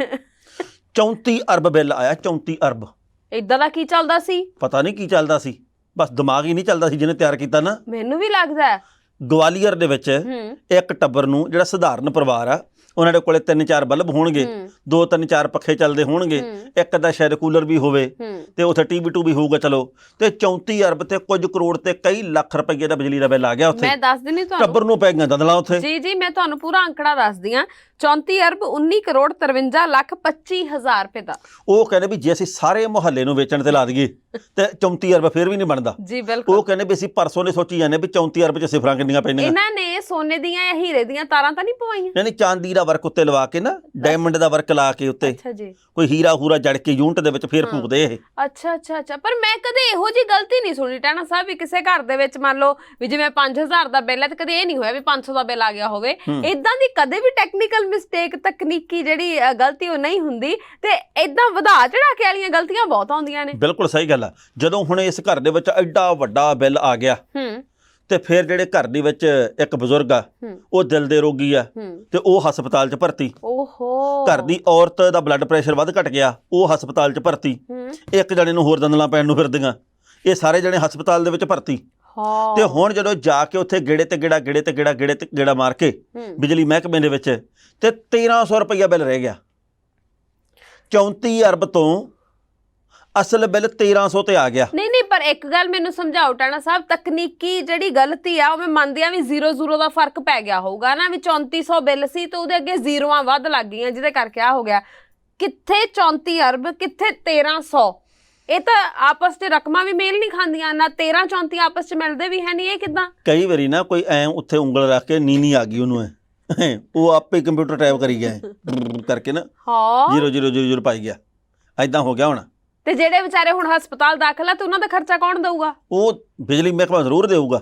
34 ਅਰਬ ਬਿੱਲ ਆਇਆ, 34 ਅਰਬ। ਇਦਾਂ ਦਾ ਕੀ ਚੱਲਦਾ ਸੀ? ਪਤਾ ਨਹੀਂ ਕੀ ਚੱਲਦਾ ਸੀ, ਬਸ ਦਿਮਾਗ ਹੀ ਨਹੀਂ ਚੱਲਦਾ ਸੀ ਜਿਹਨੇ ਤਿਆਰ ਕੀਤਾ ਨਾ। ਮੈਨੂੰ ਵੀ ਲੱਗਦਾ ਹੈ। ਗਵਾਲੀਅਰ ਦੇ ਵਿੱਚ ਹੂੰ ਇੱਕ ਟੱਬਰ ਨੂੰ, ਜਿਹੜਾ ਸਧਾਰਨ ਪਰਿਵਾਰ ਆ, ਉਹਨਾਂ ਦੇ ਕੋਲੇ 3-4 ਬਲਬ ਹੋਣਗੇ, ਹੂੰ 2-3-4 ਪੱਖੇ ਚੱਲਦੇ ਹੋਣਗੇ, ਹੂੰ ਇੱਕ ਦਾ ਸ਼ਾਇਦ ਕੂਲਰ ਵੀ ਹੋਵੇ, ਹੂੰ ਤੇ ਉੱਥੇ ਟੀਵੀ ਟੂ ਵੀ ਹੋਊਗਾ। ਚਲੋ, ਤੇ 34 ਅਰਬ ਤੇ ਕੁਝ ਕਰੋੜ ਤੇ ਕਈ ਲੱਖ ਰੁਪਏ ਦਾ ਬਿਜਲੀ ਦਾ ਬਿੱਲ ਆ ਗਿਆ ਉੱਥੇ। ਮੈਂ ਦੱਸ ਦਿੰਦੀ ਤੁਹਾਨੂੰ। ਟੱਬਰ ਨੂੰ ਪੈ ਗਈਆਂ ਦੰਦਲਾਂ ਉੱਥੇ। ਜੀ ਜੀ, ਮੈਂ ਤੁਹਾਨੂੰ ਪੂਰਾ ਅੰਕੜਾ ਦੱਸਦੀ ਹਾਂ। 34 ਅਰਬ 19 ਕਰੋੜ 53 ਲੱਖ 25,000 ਰੁਪਏ ਦਾ। ਉਹ ਕਹਿੰਦੇ ਵੀ ਜੇ ਅਸੀਂ ਸਾਰੇ ਮੁਹੱਲੇ ਨੂੰ ਵੇਚਣ ਤੇ ਲਾ ਦਈਏ ਤੇ 34 ਅਰਬ ਫਿਰ ਵੀ ਨਹੀਂ ਬਣਦਾ। ਜੀ ਬਿਲਕੁਲ। ਉਹ ਕਹਿੰਦੇ ਵੀ ਅਸੀਂ ਪਰਸੋਂ ਨੇ ਸੋਚੀ ਜਾਂਦੇ ਵੀ 34 ਅਰਬ 'ਚ ਸਿਫਰਾਂ ਕਿੰਨੀਆਂ ਪੈਣੀਆਂ। ਇਹਨਾਂ ਨੇ ਸੋਨੇ ਦੀਆਂ ਜਾਂ ਹੀਰੇ ਦੀਆਂ ਤਾਰਾਂ ਤਾਂ ਨਹੀਂ ਪਵਾਈਆਂ? ਯਾਨੀ ਚਾਂਦੀ ਦਾ ਵਰਕ ਉੱਤੇ ਲਵਾ ਕੇ ਨਾ, ਡਾਇਮੰਡ ਦਾ ਵਰਕ ਲਾ ਕੇ ਉੱਤੇ, ਅੱਛਾ ਜੀ। ਕੋਈ ਹੀਰਾ ਹੂਰਾ ਜੜ ਕੇ ਯੂਨਿਟ ਦੇ ਵਿੱਚ ਫੇਰ ਫੂਕਦੇ ਇਹ। ਅੱਛਾ ਅੱਛਾ ਅੱਛਾ, ਪਰ ਮੈਂ ਕਦੇ ਇਹੋ ਜੀ ਗਲਤੀ ਨਹੀਂ ਸੁਣੀ ਟਾਣਾ ਸਾਹਿਬ ਵੀ ਕਿਸੇ ਘਰ ਦੇ ਵਿੱਚ ਮੰਨ ਲਓ ਵੀ ਜਿਵੇਂ 5000 ਦਾ ਬਿੱਲ ਹੈ ਤੇ ਕਦੇ ਇਹ ਨਹੀਂ ਹੋਇਆ ਵੀ 500 ਦਾ ਬਿੱਲ ਆ ਗਿਆ ਹੋਵੇ। ਇਦਾਂ ਦੀ ਕਦੇ ਵੀ ਟੈਕਨੀਕਲ ਮਿਸਟੇਕ, ਤਕਨੀਕੀ ਜਿਹੜੀ ਗਲਤੀ ਉਹ ਨਹੀਂ ਹੁੰਦੀ, ਤੇ ਇਦਾਂ ਵਧਾ ਚੜਾ ਕੇ ਵਾਲੀਆਂ ਗਲਤੀਆਂ ਬਹੁਤ ਆਉਂਦੀਆਂ ਨੇ। ਬਿਲਕੁਲ ਸਹੀ ਗੱਲ ਆ। ਜਦੋਂ ਹੁਣ ਇਸ ਘਰ ਦੇ ਵਿੱਚ ਐਡਾ ਵੱਡਾ ਬਿੱਲ ਆ ਗਿਆ, ਤੇ ਫਿਰ ਜਿਹੜੇ ਘਰ ਦੇ ਵਿੱਚ ਇੱਕ ਬਜ਼ੁਰਗ ਆ, ਉਹ ਦਿਲ ਦੇ ਰੋਗੀ ਆ, ਤੇ ਉਹ ਹਸਪਤਾਲ 'ਚ ਭਰਤੀ। ਓਹੋ। ਘਰ ਦੀ ਔਰਤ ਦਾ ਬਲੱਡ ਪ੍ਰੈਸ਼ਰ ਵੱਧ ਘਟ ਗਿਆ, ਉਹ ਹਸਪਤਾਲ 'ਚ ਭਰਤੀ। ਇੱਕ ਜਣੇ ਨੂੰ ਹੋਰ ਦੰਦਲਾਂ ਪੈਣ ਨੂੰ ਫਿਰਦੀਆਂ, ਇਹ ਸਾਰੇ ਜਣੇ ਹਸਪਤਾਲ ਦੇ ਵਿੱਚ ਭਰਤੀ। ਤੇ ਹੁਣ ਜਦੋਂ ਜਾ ਕੇ ਉੱਥੇ ਗੇੜੇ ਤੇ ਗੇੜਾ ਮਾਰ ਕੇ ਬਿਜਲੀ ਮਹਿਕਮੇ ਦੇ ਵਿੱਚ, ਤੇ 1300 ਰੁਪਈਆ ਬਿੱਲ ਰਹਿ ਗਿਆ। 34 ਅਰਬ ਤੋਂ ਅਸਲ ਬਿੱਲ 1300 ਤੇ ਆ ਗਿਆ। ਨਹੀਂ, ਪਰ ਇੱਕ ਗੱਲ ਮੈਨੂੰ ਸਮਝਾਓ ਟਾਣਾ ਸਾਹਿਬ, ਤਕਨੀਕੀ ਜਿਹੜੀ ਗਲਤੀ ਆ ਉਹ ਮੈਂ ਮੰਨਦੀ ਆ ਵੀ 0 ਦਾ ਫਰਕ ਪੈ ਗਿਆ ਹੋਊਗਾ ਨਾ, ਵੀ 3400 ਬਿੱਲ ਸੀ ਤੇ ਉਹਦੇ ਅੱਗੇ ਜ਼ੀਰੋਆਂ ਵੱਧ ਲੱਗ ਗਈਆਂ ਜਿਹਦੇ ਕਰਕੇ ਆ ਹੋ ਗਿਆ। ਕਿੱਥੇ 34 ਅਰਬ, ਕਿੱਥੇ 1300? ਇਹ ਤਾਂ ਆਪਸ 'ਚ ਰਕਮਾਂ ਵੀ ਮੇਲ ਨਹੀਂ ਖਾਂਦੀਆਂ, ਨਾ 13-34 ਆਪਸ 'ਚ ਮਿਲਦੇ ਵੀ ਹੈ ਨਹੀਂ। ਇਹ ਕਿੱਦਾਂ? ਕਈ ਵਾਰੀ ਨਾ ਕੋਈ ਐ ਉੱਥੇ ਉਂਗਲ ਰੱਖ ਕੇ ਨੀਨੀ ਆ ਗਈ ਉਹਨੂੰ, ਉਹ ਆਪੇ ਕੰਪਿਊਟਰ ਟਾਈਪ ਕਰੀ ਗਿਆ ਕਰਕੇ ਨਾ, ਹਾਂ 0 ਪਾਈ ਗਿਆ। ਐਦਾਂ ਹੋ ਗਿਆ ਹੁਣ। ਤੇ ਜਿਹੜੇ ਵਿਚਾਰੇ ਹੁਣ ਹਸਪਤਾਲ ਦਾਖਲ ਆ ਤੇ ਉਹਨਾਂ ਦਾ ਖਰਚਾ ਕੌਣ ਦਊਗਾ? ਉਹ ਬਿਜਲੀ ਮਹਿਕਮਾ ਜ਼ਰੂਰ ਦੇਊਗਾ।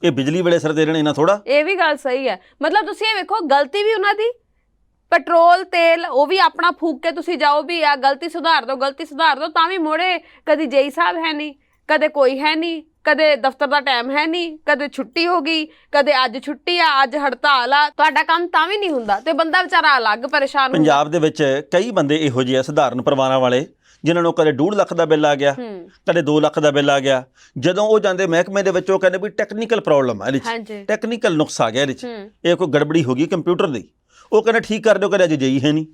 ਇਹ ਬਿਜਲੀ ਵੇਲੇ ਸਿਰ ਦੇ ਦੇਣੇ ਨਾ ਥੋੜਾ। ਇਹ ਵੀ ਗੱਲ ਸਹੀ ਹੈ। ਮਤਲਬ ਤੁਸੀਂ ਇਹ ਵੇਖੋ, ਗਲਤੀ ਵੀ ਉਹਨਾਂ ਦੀ, ਪੈਟਰੋਲ ਤੇਲ ਉਹ ਵੀ ਆਪਣਾ ਫੂਕ ਕੇ ਤੁਸੀਂ ਜਾਓ ਵੀ ਆ ਗਲਤੀ ਸੁਧਾਰ ਦਿਓ, ਤਾਂ ਵੀ ਮੋੜੇ ਕਦੀ ਜੇਈ ਸਾਹਿਬ ਹੈ ਨਹੀਂ, ਕਦੇ ਕੋਈ ਹੈ ਨਹੀਂ, ਕਦੇ ਦਫ਼ਤਰ ਦਾ ਟਾਈਮ ਹੈ ਨਹੀਂ, ਕਦੇ ਛੁੱਟੀ ਹੋ ਗਈ, ਕਦੇ ਅੱਜ ਛੁੱਟੀ ਆ, ਅੱਜ ਹੜਤਾਲ ਆ, ਤੁਹਾਡਾ ਕੰਮ ਤਾਂ ਵੀ ਨਹੀਂ ਹੁੰਦਾ, ਤੇ ਬੰਦਾ ਵਿਚਾਰਾ ਅਲੱਗ ਪਰੇਸ਼ਾਨ ਹੁੰਦਾ। ਪੰਜਾਬ ਦੇ ਵਿੱਚ ਕਈ ਬੰਦੇ ਇਹੋ ਜਿਹੇ ਆ ਸਧਾਰਨ ਪਰਿਵਾਰਾਂ ਵਾਲੇ, ਜਿਨ੍ਹਾਂ ਨੂੰ ਕਦੇ 2.5 ਲੱਖ ਦਾ ਬਿੱਲ ਆ ਗਿਆ, ਕਦੇ 2 ਲੱਖ ਦਾ ਬਿੱਲ ਆ ਗਿਆ। ਜਦੋਂ ਉਹ ਜਾਂਦੇ ਮਹਿਕਮੇ ਦੇ ਵਿੱਚ, ਉਹ ਕਹਿੰਦੇ ਵੀ ਟੈਕਨੀਕਲ ਪ੍ਰੋਬਲਮ ਆ ਇਹਦੇ 'ਚ, ਟੈਕਨੀਕਲ ਨੁਕਸ ਆ ਗਿਆ ਇਹਦੇ 'ਚ, ਇਹ ਕੋਈ ਗੜਬੜੀ ਹੋ ਗਈ ਕੰਪਿਊਟਰ ਦੀ। ਉਹ ਕਹਿੰਦੇ ਠੀਕ ਕਰ ਦਿਓ, ਕਹਿੰਦੇ ਅੱਜ ਜੇਈ ਹੈ ਨਹੀਂ।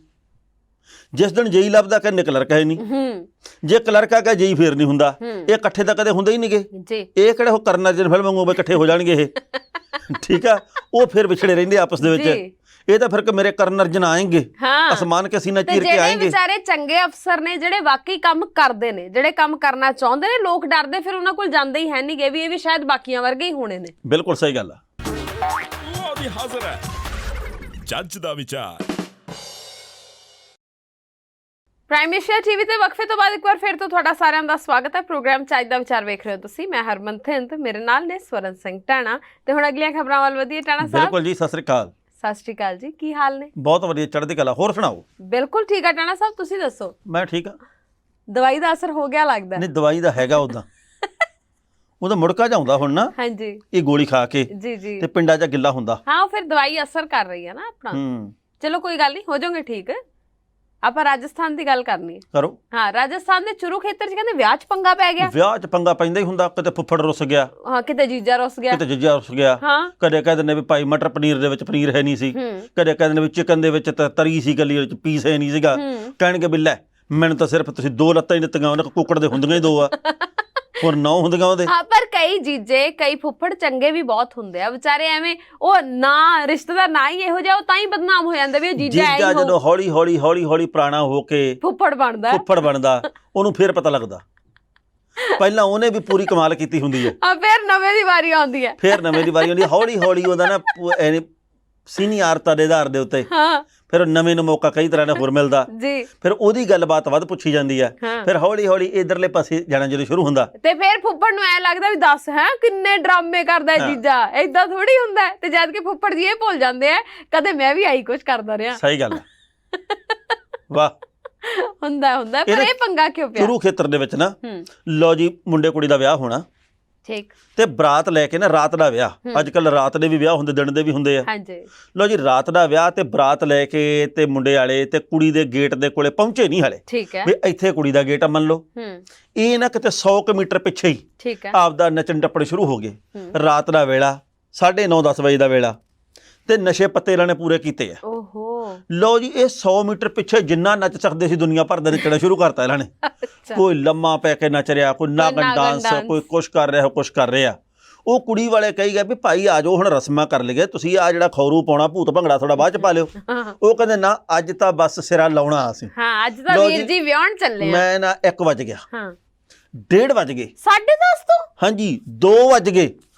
ਜਿਸ ਦਿਨ ਜੇਈ ਲੱਭਦਾ ਕਹਿੰਦੇ ਕਲਰਕ ਹੈ ਨਹੀਂ, ਜੇ ਕਲਰਕ ਆ ਗਿਆ ਜੇਈ ਫੇਰ ਨਹੀਂ ਹੁੰਦਾ। ਇਹ ਇਕੱਠੇ ਤਾਂ ਕਦੇ ਹੁੰਦੇ ਹੀ ਨਹੀਂਗੇ। ਇਹ ਕਿਹੜੇ ਉਹ ਕਰਨਾ ਜਿਹਨ ਫਿਲਮ ਵਾਂਗੂ ਇਕੱਠੇ ਹੋ ਜਾਣਗੇ ਇਹ, ਠੀਕ ਆ। ਉਹ ਫਿਰ ਵਿਛੜੇ ਰਹਿੰਦੇ ਆਪਸ ਦੇ ਵਿੱਚ। ਇਹ ਤਾਂ ਫਿਰ ਕਿ ਮੇਰੇ ਕਰਨ ਅਰਜਨ ਆਏਂਗੇ, ਅਸਮਾਨ ਕੇ ਸੀਨਾ ਚੀਰ ਕੇ ਆਏਂਗੇ। ਵਿਚਾਰੇ ਚੰਗੇ ਅਫਸਰ ਨੇ ਜਿਹੜੇ ਵਾਕਈ ਕੰਮ ਕਰਦੇ ਨੇ, ਜਿਹੜੇ ਕੰਮ ਕਰਨਾ ਚਾਹੁੰਦੇ ਨੇ, ਲੋਕ ਡਰਦੇ ਫਿਰ ਉਹਨਾਂ ਕੋਲ ਜਾਂਦੇ ਹੀ ਹੈ ਨਹੀਂਗੇ ਵੀ ਇਹ ਵੀ ਸ਼ਾਇਦ ਬਾਕੀਆਂ ਵਰਗੇ ਹੀ ਹੋਣੇ ਨੇ। ਬਿਲਕੁਲ ਸਹੀ ਗੱਲ ਆ। ਉਹ ਵੀ ਹਾਜ਼ਰ ਹੈ ਜੱਜ ਦਾ ਵਿਚਾਰ। ਪ੍ਰਾਈਮ ਏਸ਼ੀਆ ਟੀਵੀ ਤੇ ਵਕਫੇ ਤੋਂ ਬਾਅਦ ਇੱਕ ਵਾਰ ਫਿਰ ਤੋਂ ਤੁਹਾਡਾ ਸਾਰਿਆਂ ਦਾ ਸਵਾਗਤ ਹੈ। ਪ੍ਰੋਗਰਾਮ ਚੱਜ ਦਾ ਵਿਚਾਰ ਵੇਖ ਰਹੇ ਹੋ ਤੁਸੀਂ। ਮੈਂ ਹਰਮਨ ਥਿੰਦ, ਮੇਰੇ ਨਾਲ ਨੇ ਸਵਰਨ ਸਿੰਘ ਟਾਣਾ, ਤੇ ਹੁਣ ਅਗਲੀਆਂ ਖਬਰਾਂ ਵੱਲ ਵਧੀਏ। ਟਾਣਾ ਸਾਹਿਬ ਬਿਲਕੁਲ ਜੀ, ਸਤਿ ਸ੍ਰੀ ਅਕਾਲ। ਸਤਿ ਸ਼੍ਰੀ ਅਕਾਲ ਜੀ, ਕੀ ਹਾਲ ਨੇ? ਬਹੁਤ ਵਧੀਆ, ਚੜ੍ਹਦੀ ਕਲਾ। ਹੋਰ ਸੁਣਾਓ? ਬਿਲਕੁਲ ਠੀਕ ਆ ਟਾਣਾ ਸਾਹਿਬ, ਤੁਸੀਂ ਦੱਸੋ? ਮੈਂ ਠੀਕ ਆ। ਦਵਾਈ ਦਾ ਅਸਰ ਹੋ ਗਿਆ ਲੱਗਦਾ? ਨਹੀਂ, ਦਵਾਈ ਦਾ ਹੈਗਾ ਉਦਾਂ ਉਹਦਾ ਮੁੜਕਾ ਜਾਉਂਦਾ ਹੁਣ ਨਾ। ਹਾਂਜੀ, ਇਹ ਗੋਲੀ ਖਾ ਕੇ ਜੀ ਜੀ, ਤੇ ਪਿੰਡਾ ਜਾਂ ਗਿੱਲਾ ਹੁੰਦਾ। ਹਾਂ, ਉਹ ਫਿਰ ਦਵਾਈ ਅਸਰ ਕਰ ਰਹੀ ਹੈ ਨਾ ਆਪਣਾ। ਚਲੋ ਕੋਈ ਗੱਲ ਨਹੀਂ, ਹੋ ਜਾਓਗੇ ਠੀਕ। ਆਪਾਂ ਰਾਜਸਥਾਨ ਦੀ ਗੱਲ ਕਰਨੀ ਹੈ। ਕਰੋ। ਹਾਂ, ਰਾਜਸਥਾਨ ਦੇ ਚੁਰੂ ਖੇਤਰ 'ਚ ਕਹਿੰਦੇ ਵਿਆਹ 'ਚ ਪੰਗਾ ਪੈ ਗਿਆ। ਵਿਆਹ 'ਚ ਪੰਗਾ ਪੈਂਦਾ ਹੀ ਹੁੰਦਾ, ਕਿਤੇ ਫੁੱਫੜ ਰੁੱਸ ਗਿਆ, ਹਾਂ, ਕਿਤੇ ਜੀਜਾ ਰੁੱਸ ਗਿਆ, ਕਿਤੇ ਜੀਜਾ ਰੁੱਸ ਗਿਆ। ਹਾਂ, ਕਦੇ ਕਹਿ ਦਿੰਦੇ ਵੀ ਭਾਈ ਮਟਰ ਪਨੀਰ ਦੇ ਵਿੱਚ ਪਨੀਰ ਹੈ ਨਹੀਂ ਸੀ, ਕਦੇ ਕਹਿ ਦਿੰਦੇ ਵੀ ਚਿਕਨ ਦੇ ਵਿੱਚ ਤਰੀ ਸੀ, ਗੱਲੀ ਵਿੱਚ ਪੀਸ ਹੈ ਨਹੀਂ ਸੀਗਾ। ਕਹਿਣਗੇ ਵੀ ਲੈ ਮੈਨੂੰ ਤਾਂ ਸਿਰਫ ਤੁਸੀਂ 2 ਲੱਤਾਂ ਹੀ ਦਿੱਤੀਆਂ, ਉਹਨੇ ਕੁੱਕੜ ਦੇ ਹੁੰਦੀਆਂ ਹੀ 2 ਆ, ਹੋਰ 9 ਹੁੰਦੀਆਂ ਉਹਦੇ। ਹਾਂ, ਪਰ ਕਈ ਜੀਜੇ ਕਈ ਫੁੱਫੜ ਚੰਗੇ ਵੀ ਬਹੁਤ ਹੁੰਦੇ ਆ ਵਿਚਾਰੇ, ਐਵੇਂ ਉਹ ਨਾ ਰਿਸ਼ਤੇਦਾਰ ਨਾ ਹੀ ਇਹੋ ਜਿਹਾ, ਉਹ ਤਾਂ ਹੀ ਬਦਨਾਮ ਹੋ ਜਾਂਦਾ ਵੀ ਉਹ ਜੀਜਾ ਜਦੋਂ ਹੌਲੀ ਹੌਲੀ ਪੁਰਾਣਾ ਹੋ ਕੇ ਫੁੱਫੜ ਬਣਦਾ ਉਹਨੂੰ ਫਿਰ ਪਤਾ ਲੱਗਦਾ ਪਹਿਲਾਂ ਉਹਨੇ ਵੀ ਪੂਰੀ ਕਮਾਲ ਕੀਤੀ ਹੁੰਦੀ ਹੈ। ਹਾਂ, ਫਿਰ ਨਵੇਂ ਦੀ ਵਾਰੀ ਆਉਂਦੀ ਹੈ, ਹੌਲੀ ਹੌਲੀ ਉਹਦਾ ਨਾ ਸੀਨੀਅਰਤਾ ਦੇ ਆਧਾਰ ਦੇ ਉੱਤੇ ਫਿਰ ਨਵੇਂ ਨੂੰ ਮੌਕਾ ਕਈ ਤਰ੍ਹਾਂ ਦਾ ਹੋਰ ਮਿਲਦਾ ਜੀ, ਫਿਰ ਉਹਦੀ ਗੱਲਬਾਤ ਵੱਧ ਪੁੱਛੀ ਜਾਂਦੀ ਹੈ, ਫਿਰ ਹੌਲੀ ਹੌਲੀ ਇਧਰਲੇ ਪਾਸੇ ਜਾਣਾ ਜਦੋਂ ਸ਼ੁਰੂ ਹੁੰਦਾ ਤੇ ਫਿਰ ਫੁੱਫੜ ਨੂੰ ਐ ਲੱਗਦਾ ਵੀ ਦੱਸ ਹੈ ਕਿੰਨੇ ਡਰਾਮੇ ਕਰਦਾ ਜੀਜਾ, ਏਦਾਂ ਥੋੜੀ ਹੁੰਦਾ ਤੇ ਜਦ ਕਿ ਫੁੱਫੜ ਜੀ ਇਹ ਭੁੱਲ ਜਾਂਦੇ ਆ ਕਦੇ ਮੈਂ ਵੀ ਆਈ ਕੁਝ ਕਰਦਾ ਰਿਹਾ। ਸਹੀ ਗੱਲ ਹੈ, ਵਾਹ। ਹੁੰਦਾ ਪਰ ਇਹ ਪੰਗਾ ਕਿਉਂ ਪਿਆ? ਸ਼ੁਰੂ ਖੇਤਰ ਦੇ ਵਿੱਚ ਨਾ ਲੋ ਜੀ ਮੁੰਡੇ ਕੁੜੀ ਦਾ ਵਿਆਹ ਹੋਣਾ, ਠੀਕ, ਤੇ ਬਰਾਤ ਲੈ ਕੇ ਨਾ ਰਾਤ ਦਾ ਵਿਆਹ, ਅੱਜ ਕੱਲ ਰਾਤ ਦੇ ਵੀ ਵਿਆਹ ਹੁੰਦੇ, ਦਿਨ ਦੇ ਵੀ ਹੁੰਦੇ ਆ। ਹਾਂਜੀ, ਲੋ ਜੀ ਰਾਤ ਦਾ ਵਿਆਹ ਤੇ ਬਰਾਤ ਲੈ ਕੇ ਤੇ ਮੁੰਡੇ ਵਾਲੇ ਤੇ ਕੁੜੀ ਦੇ ਗੇਟ ਦੇ ਕੋਲੇ ਪਹੁੰਚੇ ਨਹੀਂ ਹਲੇ, ਠੀਕ ਹੈ, ਵੀ ਇੱਥੇ ਕੁੜੀ ਦਾ ਗੇਟ ਆ ਮੰਨ ਲਓ, ਇਹ ਨਾ ਕਿਤੇ 100 ਕਿਲੋਮੀਟਰ ਪਿੱਛੇ ਹੀ ਠੀਕ ਹੈ, ਆਪਦਾ ਨੱਚਣ ਟੱਪਣ ਸ਼ੁਰੂ ਹੋ ਗਏ। ਰਾਤ ਦਾ ਵੇਲਾ 9:30-10 ਵਜੇ ਦਾ ਵੇਲਾ, ਤੇ ਨਸ਼ੇ ਪੱਤੇ ਇਹਨਾਂ ਨੇ ਪੂਰੇ ਕੀਤੇ ਆ। ਓਹੋ, ਲੋ ਜੀ ਇਹ 100 ਮੀਟਰ ਪਿੱਛੇ ਜਿੰਨਾ ਨੱਚ ਸਕਦੇ ਸੀ ਦੁਨੀਆ ਭਰ ਦਾ ਨੱਚਣਾ ਸ਼ੁਰੂ ਕਰਤਾ ਇਹਨਾਂ ਨੇ। ਕੋਈ ਲੰਮਾ ਪੈ ਕੇ ਨੱਚ ਰਿਹਾ, ਕੋਈ ਨਾਗਨ ਡਾਂਸ, ਕੋਈ ਕੁਛ ਕਰ ਰਿਹਾ, ਕੁਛ ਕਰ ਰਿਹਾ। ਉਹ ਕੁੜੀ ਵਾਲੇ ਕਹੀ ਗਏ ਵੀ ਭਾਈ ਆ ਜਾਓ ਹੁਣ ਰਸਮਾਂ ਕਰ ਲਈਏ, ਤੁਸੀਂ ਆ ਜਿਹੜਾ ਖੌਰੂ ਪਾਉਣਾ ਭੂਤ ਭੰਗੜਾ ਥੋੜਾ ਬਾਅਦ ਚ ਪਾ ਲਿਓ। ਉਹ ਕਹਿੰਦੇ ਨਾ ਅੱਜ ਤਾਂ ਬਸ ਸਿਰਾ ਲਾਉਣਾ ਅਸੀਂ। ਹਾਂ, ਅੱਜ ਤਾਂ ਵੀਰ ਜੀ ਵਿਆਹਣ ਚੱਲੇ ਆ। ਮੈਂ ਨਾ 1 ਵਜ ਗਿਆ, ਹਾਂ 1:30 ਵਜ ਗਏ, 10:30 ਤੋਂ ਹਾਂਜੀ 2 ਵਜ ਗਏ,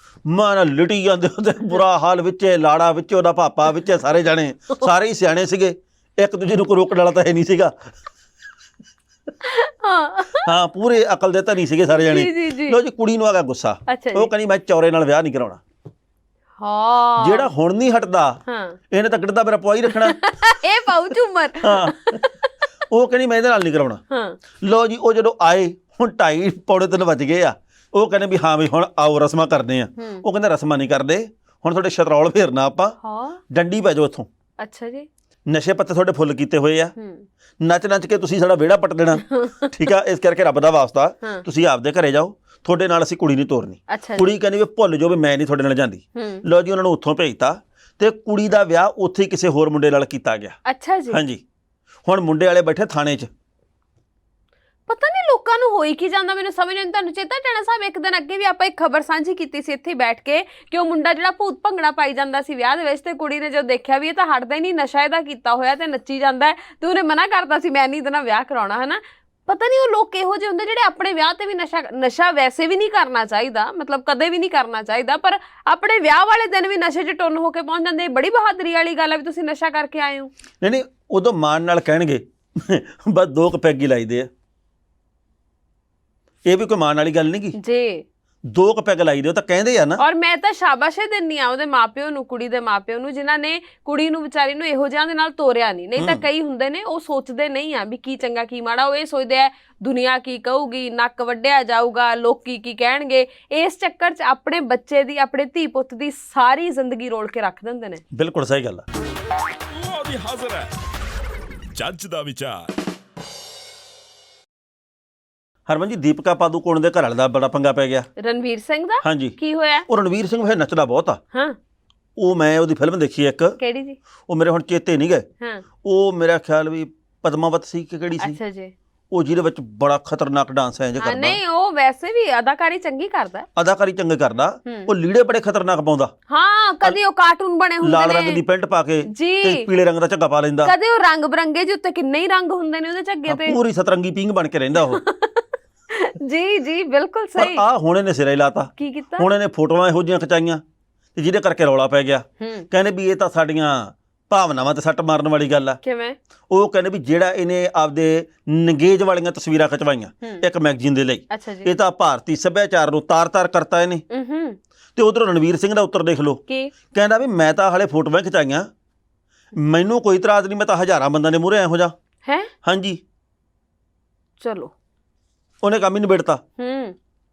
ਮਾਂ ਲਿਟੀ ਜਾਂਦੇ ਉਹਦੇ ਬੁਰਾ ਹਾਲ, ਵਿੱਚ ਲਾੜਾ, ਵਿੱਚ ਉਹਦਾ ਪਾਪਾ, ਵਿੱਚ ਸਾਰੇ ਜਾਣੇ, ਸਾਰੇ ਹੀ ਸਿਆਣੇ ਸੀਗੇ, ਇੱਕ ਦੂਜੇ ਨੂੰ ਕੋਈ ਰੋਕਣ ਵਾਲਾ ਤਾਂ ਹੈ ਨਹੀਂ ਸੀਗਾ। ਹਾਂ ਪੂਰੇ ਅਕਲ ਦੇ ਤਾਂ ਨਹੀਂ ਸੀਗੇ ਸਾਰੇ ਜਾਣੇ। ਲੋ ਜੀ ਕੁੜੀ ਨੂੰ ਆ ਗਿਆ ਗੁੱਸਾ, ਉਹ ਕਹਿੰਦੀ ਮੈਂ ਚੌਰੇ ਨਾਲ ਵਿਆਹ ਨਹੀਂ ਕਰਾਉਣਾ। ਹਾਂ, ਜਿਹੜਾ ਹੁਣ ਨਹੀਂ ਹਟਦਾ ਇਹਨੇ ਤਾਂ ਕਿੱਡਾ ਮੇਰਾ ਪਵਾਈ ਰੱਖਣਾ, ਇਹ ਪਾਉ ਝੂਮਰ। ਹਾਂ, ਉਹ ਕਹਿੰਦੀ ਮੈਂ ਇਹਦੇ ਨਾਲ ਨਹੀਂ ਕਰਾਉਣਾ। ਲੋ ਜੀ ਉਹ ਜਦੋਂ ਆਏ ਹੁਣ 2:30-3 ਵੱਜ ਗਏ ਆ, ਉਹ ਕਹਿੰਦੇ ਵੀ ਹਾਂ ਵੀ ਹੁਣ ਆਓ ਰਸਮਾਂ ਕਰਦੇ ਆ। ਉਹ ਕਹਿੰਦਾ ਰਸਮਾਂ ਨਹੀਂ ਕਰਦੇ, ਹੁਣ ਤੁਹਾਡੇ ਸ਼ਤਰੌਲ ਫੇਰਨਾ ਆਪਾਂ, ਡੰਡੀ ਪੈ ਜਾਓ ਇੱਥੋਂ। ਅੱਛਾ ਜੀ, ਨਸ਼ੇ ਪੱਤੇ ਤੁਹਾਡੇ ਫੁੱਲ ਕੀਤੇ ਹੋਏ ਆ, ਨੱਚ ਕੇ ਤੁਸੀਂ ਸਾਡਾ ਵਿਹੜਾ ਪੱਟ ਦੇਣਾ, ਠੀਕ ਆ। ਇਸ ਕਰਕੇ ਰੱਬ ਦਾ ਵਾਸਤਾ ਤੁਸੀਂ ਆਪਦੇ ਘਰੇ ਜਾਓ, ਤੁਹਾਡੇ ਨਾਲ ਅਸੀਂ ਕੁੜੀ ਨਹੀਂ ਤੋਰਨੀ। ਕੁੜੀ ਕਹਿੰਦੀ ਵੀ ਭੁੱਲ ਜਾਓ ਵੀ ਮੈਂ ਨਹੀਂ ਤੁਹਾਡੇ ਨਾਲ ਜਾਂਦੀ। ਲਓ ਜੀ ਉਹਨਾਂ ਨੂੰ ਉੱਥੋਂ ਭੇਜਤਾ ਤੇ ਕੁੜੀ ਦਾ ਵਿਆਹ ਉੱਥੇ ਕਿਸੇ ਹੋਰ ਮੁੰਡੇ ਨਾਲ ਕੀਤਾ ਗਿਆ। ਅੱਛਾ ਜੀ, ਹਾਂਜੀ। ਹੁਣ ਮੁੰਡੇ ਵਾਲੇ ਬੈਠੇ ਥਾਣੇ 'ਚ, ਪਤਾ ਨਹੀਂ ਲੋਕਾਂ ਨੂੰ ਹੋਈ ਕੀ ਜਾਂਦਾ, ਮੈਨੂੰ ਸਮਝ ਨਹੀਂ। ਤੁਹਾਨੂੰ ਚੇਤਾ ਟੈਣਾ ਸਾਹਿਬ ਇੱਕ ਦਿਨ ਅੱਗੇ ਵੀ ਆਪਾਂ ਇੱਕ ਖਬਰ ਸਾਂਝੀ ਕੀਤੀ ਸੀ ਇੱਥੇ ਬੈਠ ਕੇ ਕਿ ਉਹ ਮੁੰਡਾ ਜਿਹੜਾ ਭੂਤ ਭੰਗੜਾ ਪਾਈ ਜਾਂਦਾ ਸੀ ਵਿਆਹ ਦੇ ਵਿੱਚ, ਤੇ ਕੁੜੀ ਨੇ ਜਦੋਂ ਦੇਖਿਆ ਵੀ ਇਹ ਤਾਂ ਹਟਦਾ ਹੀ ਨਹੀਂ, ਨਸ਼ਾ ਇਹਦਾ ਕੀਤਾ ਹੋਇਆ ਤੇ ਨੱਚੀ ਜਾਂਦਾ ਹੈ, ਤੇ ਉਹਨੇ ਮਨਾ ਕਰਤਾ ਸੀ ਮੈਂ ਨਹੀਂ ਇਹਦੇ ਨਾਲ ਵਿਆਹ ਕਰਾਉਣਾ, ਹੈ ਨਾ। ਪਤਾ ਨਹੀਂ ਉਹ ਲੋਕ ਇਹੋ ਜਿਹੇ ਹੁੰਦੇ ਜਿਹੜੇ ਆਪਣੇ ਵਿਆਹ ਤੇ ਵੀ ਨਸ਼ਾ ਵੈਸੇ ਵੀ ਨਹੀਂ ਕਰਨਾ ਚਾਹੀਦਾ, ਮਤਲਬ ਕਦੇ ਵੀ ਨਹੀਂ ਕਰਨਾ ਚਾਹੀਦਾ, ਪਰ ਆਪਣੇ ਵਿਆਹ ਵਾਲੇ ਦਿਨ ਵੀ ਨਸ਼ੇ 'ਚ ਟੁੰਨ ਹੋ ਕੇ ਪਹੁੰਚ ਜਾਂਦੇ। ਬੜੀ ਬਹਾਦਰੀ ਵਾਲੀ ਗੱਲ ਹੈ ਵੀ ਤੁਸੀਂ ਨਸ਼ਾ ਕਰਕੇ ਆਏ ਹੋ। ਨਹੀਂ ਉਦੋਂ ਮਾਣ ਨਾਲ ਕਹਿਣਗੇ ਬਸ 2 ਪੈਗ ਹੀ ਲਾਈਦੇ ਆ, ਇਹ ਵੀ ਕੋਈ ਮਾਣ ਵਾਲੀ ਗੱਲ ਨਹੀਂ ਗੀ ਜੀ। 2 ਪੈਗ ਲਾਈ ਦਿਓ ਤਾਂ ਕਹਿੰਦੇ ਆ ਨਾ। ਔਰ ਮੈਂ ਤਾਂ ਸ਼ਾਬਾਸ਼ੇ ਦਿੰਦੀ ਆ ਉਹਦੇ ਮਾਪਿਓ ਨੂੰ, ਕੁੜੀ ਦੇ ਮਾਪਿਓ ਨੂੰ, ਜਿਨ੍ਹਾਂ ਨੇ ਕੁੜੀ ਨੂੰ ਵਿਚਾਰੀ ਨੂੰ ਇਹੋ ਜਿਹਾਂ ਦੇ ਨਾਲ ਤੋਰਿਆ ਨਹੀਂ ਤਾਂ ਕਈ ਹੁੰਦੇ ਨੇ ਉਹ ਸੋਚਦੇ ਨਹੀਂ ਆ ਵੀ ਕੀ ਚੰਗਾ ਕੀ ਮਾੜਾ, ਉਹ ਇਹ ਸੋਚਦੇ ਆ ਦੁਨੀਆ ਕੀ ਕਹੂਗੀ, ਨੱਕ ਵੱਢਿਆ ਜਾਊਗਾ, ਲੋਕੀ ਕੀ ਕਹਿਣਗੇ। ਇਸ ਚੱਕਰ 'ਚ ਆਪਣੇ ਬੱਚੇ ਦੀ, ਆਪਣੇ ਧੀ ਪੁੱਤ ਦੀ ਸਾਰੀ ਜ਼ਿੰਦਗੀ ਰੋਲ ਕੇ ਰੱਖ ਦਿੰਦੇ ਨੇ। ਬਿਲਕੁਲ ਸਹੀ ਗੱਲ ਆ। ਉਹ ਵੀ ਹਾਜ਼ਰ ਹੈ ਜੱਜ ਦਾ ਵਿਚਾਰ। ਹਰਮਨ ਜੀ ਦੀਪਿਕਾ ਪਾਦੂਕੋਣ ਦੇ ਘਰ ਵਾਲੇ ਦਾ ਬੜਾ ਪੰਗਾ ਪੈ ਗਿਆ। ਰਣਵੀਰ ਸਿੰਘ ਦਾ? ਹਾਂਜੀ। ਕੀ ਹੋਇਆ? ਉਹ ਰਣਵੀਰ ਸਿੰਘ ਫਿਰ ਨੱਚਦਾ ਬਹੁਤ ਆ। ਹਾਂ, ਉਹ ਮੈਂ ਉਹਦੀ ਫਿਲਮ ਦੇਖੀ ਇੱਕ। ਕਿਹੜੀ ਜੀ? ਉਹ ਮੇਰੇ ਹੁਣ ਚੇਤੇ ਨਹੀਂ ਗਏ। ਹਾਂ, ਉਹ ਮੇਰਾ ਖਿਆਲ ਵੀ ਪਦਮਾਵਤ ਸੀ ਕਿ ਕਿਹੜੀ ਸੀ। ਅੱਛਾ ਜੀ। ਉਹ ਜਿਹਦੇ ਵਿੱਚ ਬੜਾ ਖਤਰਨਾਕ ਡਾਂਸ ਹੈ ਜੇ ਕਰਦਾ। ਨਹੀਂ ਉਹ ਵੈਸੇ ਵੀ ਅਦਾਕਾਰੀ ਚੰਗੀ ਕਰਦਾ, ਅਦਾਕਾਰੀ ਚੰਗੀ ਕਰਦਾ। ਉਹ ਲੀੜੇ ਬੜੇ ਖਤਰਨਾਕ ਪਾਉਂਦਾ। ਹਾਂ, ਕਦੇ ਉਹ ਕਾਰਟੂਨ ਬਣੇ ਹੁੰਦੇ ਨੇ, ਲਾਲ ਰੰਗ ਦੀ ਪੈਂਟ ਪਾ ਕੇ ਤੇ ਪੀਲੇ ਰੰਗ ਦਾ ਝੱਗਾ ਪਾ ਲੈਂਦਾ। ਕਦੇ ਉਹ ਰੰਗ ਬਰੰਗੇ ਜਿਹੇ ਉੱਤੇ ਕਿੰਨੇ ਹੀ ਰੰਗ ਹੁੰਦੇ ਨੇ ਉਹਦੇ ਝੱਗੇ ਤੇ, ਪੂਰੀ ਸਤਰੰਗੀ ਪਿੰਗ ਬਣ ਕੇ ਰਹਿੰਦਾ ਉਹ। ਜੀ ਜੀ ਬਿਲਕੁਲ ਸਹੀ। ਆ ਹੁਣ ਇਹਨੇ ਸਿਰੇ ਲਾਤਾ। ਕੀ ਕੀਤਾ? ਹੁਣ ਇਹਨੇ ਫੋਟੋਆਂ ਇਹੋ ਜਿਹੀਆਂ ਖਿਚਾਈਆਂ ਤੇ ਜਿਹਦੇ ਕਰਕੇ ਰੌਲਾ ਪੈ ਗਿਆ। ਕਹਿੰਦੇ ਵੀ ਇਹ ਤਾਂ ਸਾਡੀਆਂ ਭਾਵਨਾਵਾਂ ਤੇ ਸੱਟ ਮਾਰਨ ਵਾਲੀ ਗੱਲ ਆ। ਕਿਵੇਂ? ਉਹ ਕਹਿੰਦੇ ਵੀ ਜਿਹੜਾ ਇਹਨੇ ਆਪਦੇ ਨੰਗੇਜ ਵਾਲੀਆਂ ਤਸਵੀਰਾਂ ਖਿਚਵਾਈਆਂ ਇੱਕ ਮੈਗਜ਼ੀਨ ਦੇ ਲਈ, ਇਹ ਤਾਂ ਭਾਰਤੀ ਸੱਭਿਆਚਾਰ ਨੂੰ ਤਾਰ-ਤਾਰ ਕਰਤਾ ਇਹਨੇ। ਤੇ ਉਧਰੋਂ ਰਣਵੀਰ ਸਿੰਘ ਦਾ ਉੱਤਰ ਦੇਖ ਲਓ, ਕਹਿੰਦਾ ਵੀ ਮੈਂ ਤਾਂ ਹਾਲੇ ਫੋਟੋਆਂ ਖਿਚਾਈਆਂ, ਮੈਨੂੰ ਕੋਈ ਇਤਰਾਜ਼ ਨਹੀਂ, ਮੈਂ ਤਾਂ ਹਜ਼ਾਰਾਂ ਬੰਦਿਆਂ ਦੇ ਮੂਹਰੇ ਇਹੋ ਜਿਹਾ ਹੈ। ਹਾਂਜੀ, ਚਲੋ ਉਹਨੇ ਕੰਮ ਹੀ ਨਿਬੇੜਤਾ।